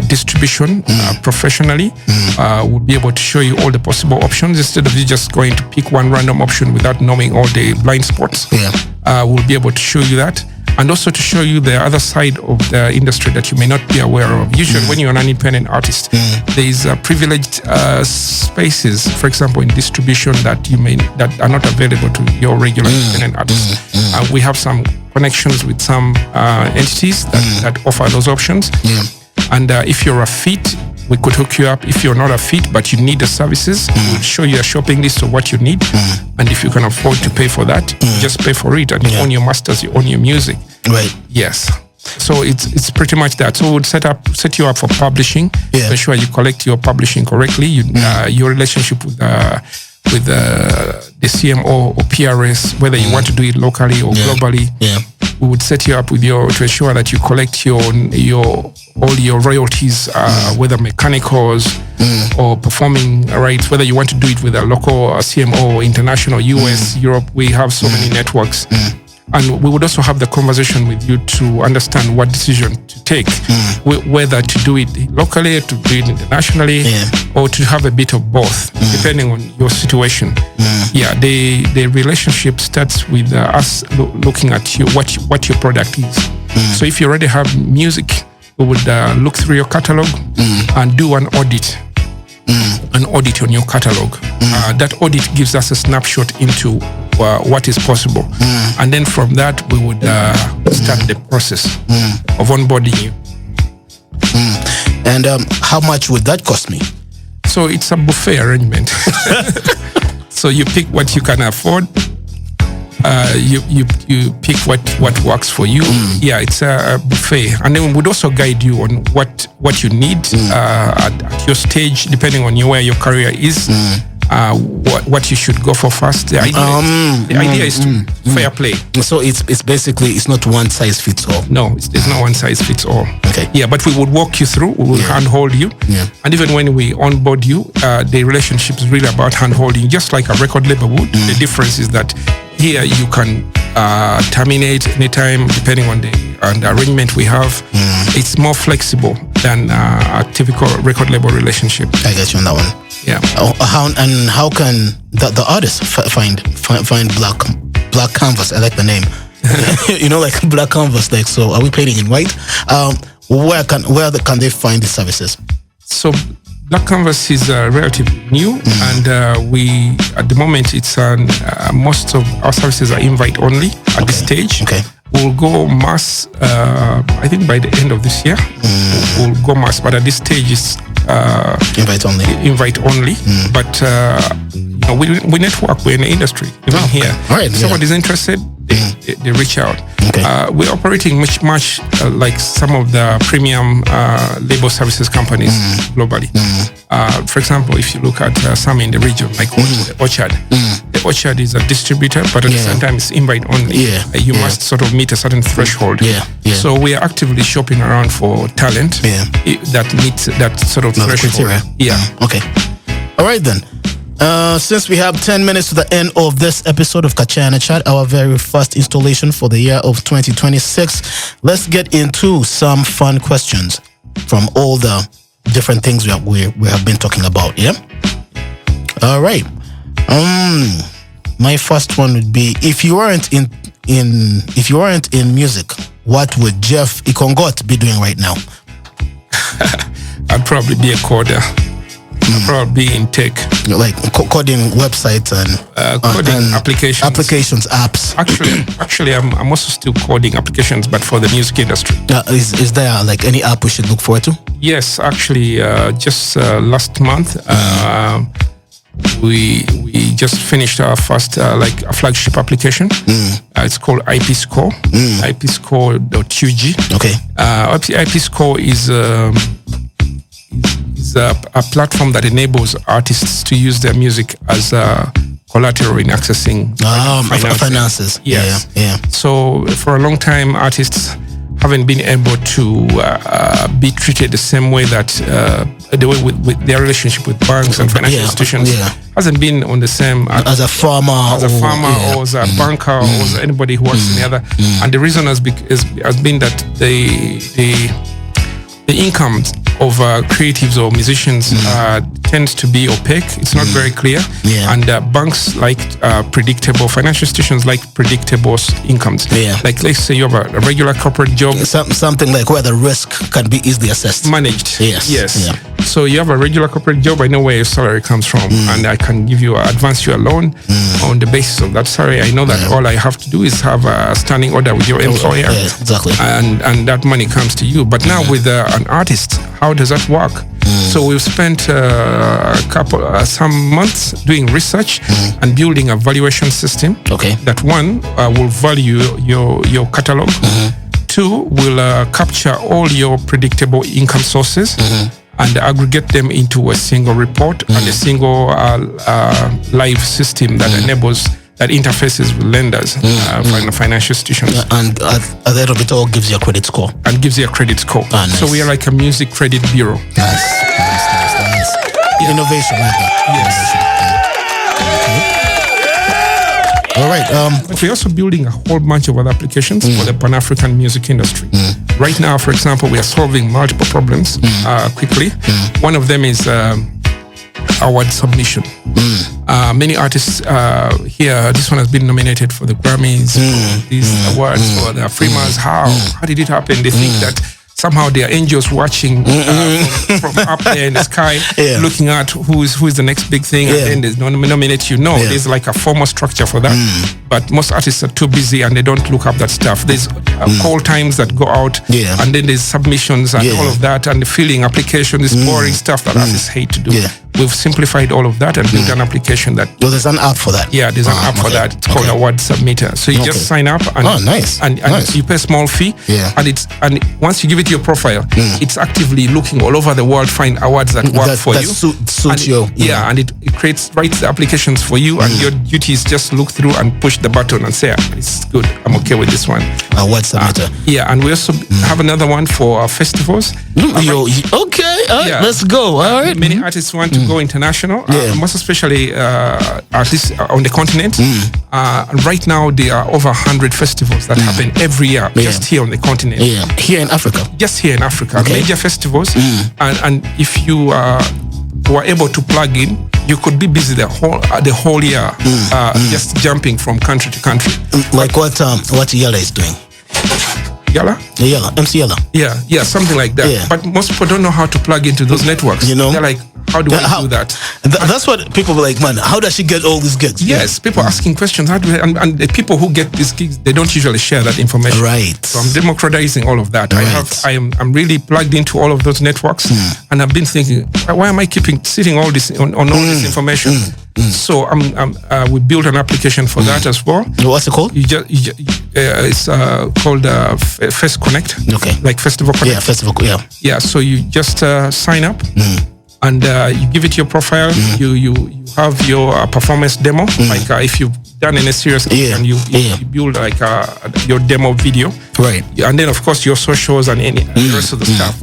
distribution professionally. We'll be able to show you all the possible options instead of you just going to pick one random option without knowing all the blind spots. We'll be able to show you that, and also to show you the other side of the industry that you may not be aware of. Usually when you're an independent artist, there is privileged spaces, for example, in distribution that are not available to your regular independent artists. We have some connections with some entities that offer those options. And if you're a fit, we could hook you up. If you're not a fit but you need the services, we'll show you a shopping list of what you need. And if you can afford to pay for that, you just pay for it, and you own your masters, you own your music. Right. Yes. So it's pretty much that. So we'll set you up for publishing. Make sure you collect your publishing correctly. Your relationship with the CMO or PRS, whether you want to do it locally or globally. We would set you up with to ensure that you collect all your royalties, whether mechanicals or performing rights, whether you want to do it with a local CMO, international, US, Europe. We have so many networks. And we would also have the conversation with you to understand what decision to take, whether to do it locally, to do it internationally, or to have a bit of both, depending on your situation. The relationship starts with us looking at you, what your product is. So if you already have music, we would look through your catalog and do an audit. An audit on your catalog. That audit gives us a snapshot into what is possible, and then from that we would start the process of onboarding you. And how much would that cost me? So it's a buffet arrangement. So you pick what you can afford. You pick what works for you. It's a buffet, and then we would also guide you on what you need at your stage, depending on where your career is. What you should go for first. The idea is to fair play. So it's basically, it's not one size fits all. No, it's not one size fits all. Okay. Yeah, but we would walk you through. We will handhold you. And even when we onboard you, the relationship is really about handholding, just like a record label would. The difference is that here you can terminate anytime, depending on the arrangement we have. It's more flexible than a typical record label relationship. I get you on that one. Yeah. How can the artist find Black Canvas? I like the name. Like Black Canvas. Like, so are we painting in white? Where can they find the services? So Black Canvas is relatively new, and we at the moment it's most of our services are invite only at this stage. Okay. We'll go mass. I think by the end of this year, we'll go mass. But at this stage, it's invite only. Invite only. But we network. We're in the industry, even here. All right. If somebody's interested, they reach out. Okay. We're operating much like some of the premium label services companies globally. For example, if you look at some in the region, like Orchard. The Orchard is a distributor, but at the same time, it's invite only. You must sort of meet a certain threshold. So we are actively shopping around for talent that meets that sort of threshold. Criteria. Okay. All right then. Since we have 10 minutes to the end of this episode of Kachai A Chat, our very first installation for the year of 2026, let's get into some fun questions from all the different things we have been talking about. Yeah. All right. My first one would be, if you weren't in music, what would Jeff Ekongot be doing right now? I'd probably be a coder. I'd probably be in tech. Like coding websites and coding applications, apps. Actually, I'm also still coding applications, but for the music industry. Is there like any app we should look forward to? Yes, actually, just last month, we just finished our first like a flagship application. It's called IP Score. IPscore.ug. Okay. IP Score is a platform that enables artists to use their music as collateral in accessing finances. Yes. Yeah. So for a long time, artists haven't been able to be treated the same way that the way with their relationship with banks and financial institutions hasn't been on the same as a farmer or as a banker or as anybody who works in the other. And the reason has been that the incomes of creatives or musicians tends to be opaque. It's not very clear. And banks like predictable, financial institutions like predictable incomes. Like let's say you have a regular corporate job. Something like where the risk can be easily assessed. Managed. Yes. So you have a regular corporate job, I know where your salary comes from, and I can advance you a loan on the basis of that salary. I know that all I have to do is have a standing order with your employer. Exactly. And that money comes to you. But now with an artist, how does that work? So we've spent some months doing research and building a valuation system. Okay. That one will value your catalog. Two will capture all your predictable income sources and aggregate them into a single report and a single live system that enables that interfaces with lenders, financial institutions. And at the end of it all, gives you a credit score. And gives you a credit score. Nice. So we are like a music credit bureau. Nice. Innovation like that. Yes. Okay. All right. But we're also building a whole bunch of other applications for the Pan-African music industry. Right now, for example, we are solving multiple problems quickly. One of them is award submission. Many artists here, this one has been nominated for the Grammys, for these awards, for the Freemas. How did it happen? They think that somehow there are angels watching from up there in the sky, looking at who is the next big thing, and then there's nominate you. No, there's like a formal structure for that. But most artists are too busy and they don't look up that stuff. There's call times that go out, and then there's submissions and all of that, and the filling application is boring stuff that artists hate to do. We've simplified all of that and built an application that... Well, there's an app for that. Yeah, there's an app for that. It's called Award Submitter. So you just sign up and and you pay a small fee. And once you give it your profile, it's actively looking all over the world, find awards that work for you. Suit you. Yeah, and it writes the applications for you, and your duty is just look through and push the button and say, it's good, I'm okay with this one. Award Submitter. And we also have another one for festivals. Okay, let's go. All right. Many artists want to go international, most especially at least on the continent. Right now, there are over 100 festivals that happen every year just here on the continent. Here in Africa. Just here in Africa. Major festivals. And if you were able to plug in, you could be busy the whole year just jumping from country to country. Like what Yala is doing. Yala? Yala, MC Yala. Yeah, something like that. But most people don't know how to plug into those networks. They're like, how do I do that? That's what people were like, man, how does she get all these gigs? Yes, people asking questions. How do and the people who get these gigs, they don't usually share that information. Right. So I'm democratizing all of that. Right. I'm really plugged into all of those networks, and I've been thinking, why am I sitting all this on all this information? So we built an application for that as well. What's it called? It's called Fest Connect. Okay. Like Festival Connect. Yeah, Festival. Yeah. Yeah. So you just sign up and you give it your profile. You have your performance demo. Like if you've done any serious and you build like your demo video. Right. And then of course your socials and any the rest of the stuff.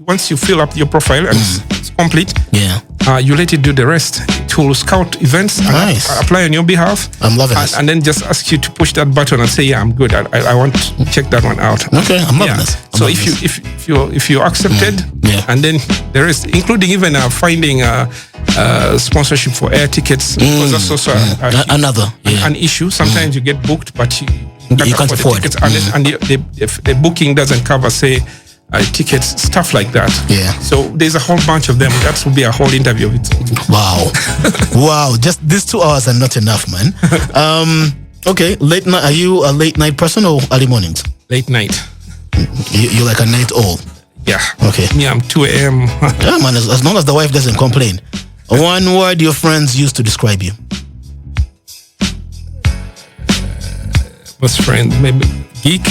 Once you fill up your profile and it's complete. Yeah. You let it do the rest. It will scout events and apply on your behalf. I'm loving this. And then just ask you to push that button and say, yeah, I'm good. I want to check that one out. Okay, I'm loving this. So if you're accepted, and then there is, including even finding sponsorship for air tickets, because that's also an issue. Sometimes you get booked, but you can't afford the tickets, and the booking doesn't cover, say, tickets, stuff like that. Yeah. So there's a whole bunch of them. That will be a whole interview of it. Wow. Wow. Just these 2 hours are not enough, man. Okay. Late night. Are you a late night person or early mornings? Late night. You're like a night owl. Yeah. Okay. Me, I'm 2 a.m. Yeah, man. As long as the wife doesn't complain. One word your friends use to describe you. Best friend, maybe geek.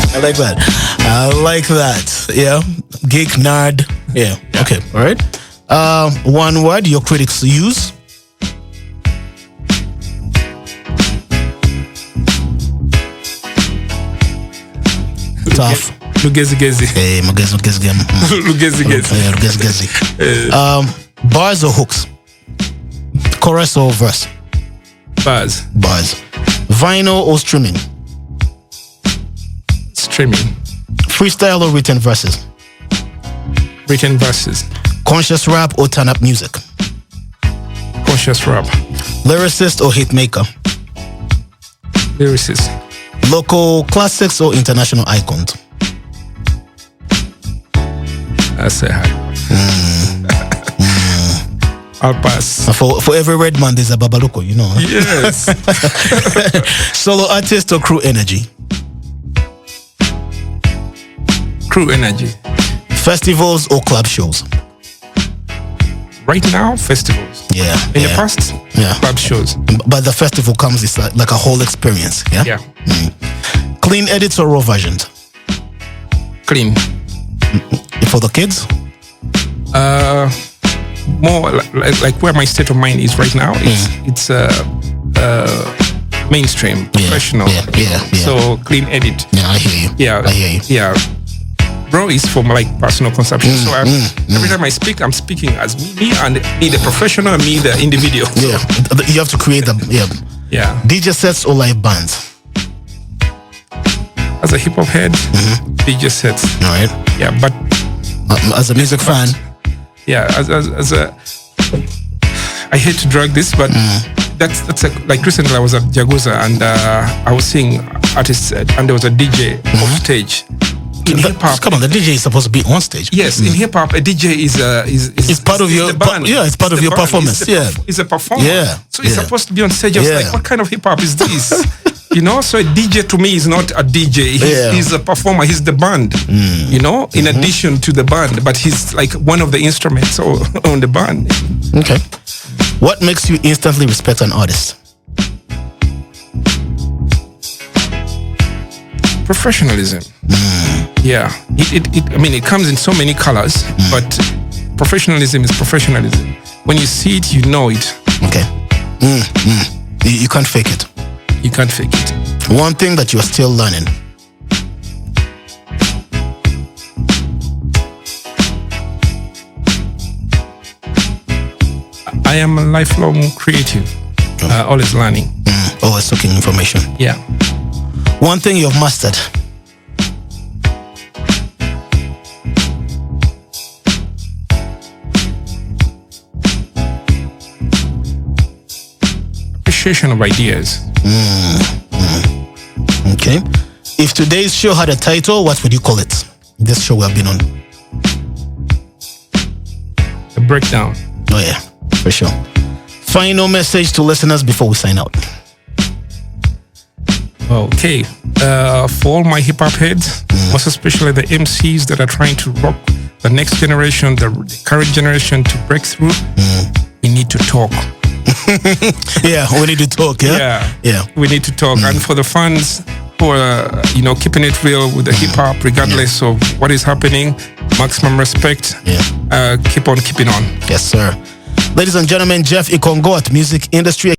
I like that. I like that. Yeah. Geek, nerd. Yeah. Okay. All right. One word your critics use. Tough. Lugezi. Hey, Lugezi. Lugezi. Bars or hooks? Chorus or verse? Bars. Vinyl or streaming? Streaming. Freestyle or written verses? Written verses. Conscious rap or turn up music? Conscious rap. Lyricist or hit maker? Lyricist. Local classics or international icons? I say hi. I'll pass. For every red man, there's a Babaluko, you know. Yes. Solo artist or crew energy? Crew energy. Festivals or club shows? Right now, festivals. Yeah. In the past, club shows. But the festival comes, it's like a whole experience. Yeah. Yeah. Clean edits or raw versions? Clean. For the kids? More like where my state of mind is right now. It's mainstream, professional. Yeah. So clean edit. Yeah, I hear you. Yeah. Raw is for my like personal consumption. So every time I speak, I'm speaking as me and me the professional and me the individual. Yeah. You have to create them. Yeah. DJ sets or live bands? As a hip hop head, DJ sets. All right. Yeah, but as a music fan. Yeah, as a I hate to drag this, but that's like recently I was at Jaguza and I was seeing artists and there was a DJ off stage. In hip hop, come on, the DJ is supposed to be on stage. Yes, in hip hop, a DJ is part of your band. Yeah, it's part of your performance. It's a performer. Yeah, so it's supposed to be on stage. I was like, what kind of hip hop is this? You know, so a DJ to me is not a DJ. He's a performer. He's the band. You know, in addition to the band, but he's like one of the instruments on the band. Okay. What makes you instantly respect an artist? Professionalism. Yeah. It comes in so many colors, but professionalism is professionalism. When you see it, you know it. Okay. You can't fake it. You can't fake it. One thing that you are still learning. I am a lifelong creative. Always learning. Always seeking information. Yeah. One thing you've mastered. Appreciation of ideas. Okay. If today's show had a title, what would you call it? This show we have been on. The breakdown. Oh yeah, for sure. Final message to listeners before we sign out. Okay. For all my hip hop heads, most especially the MCs that are trying to rock the next generation, the current generation to break through, we need to talk. Yeah, we need to talk. Yeah. We need to talk. And for the fans who are, keeping it real with the hip hop, regardless of what is happening, maximum respect. Yeah. Keep on keeping on. Yes, sir. Ladies and gentlemen, Jeff Ekongot, music industry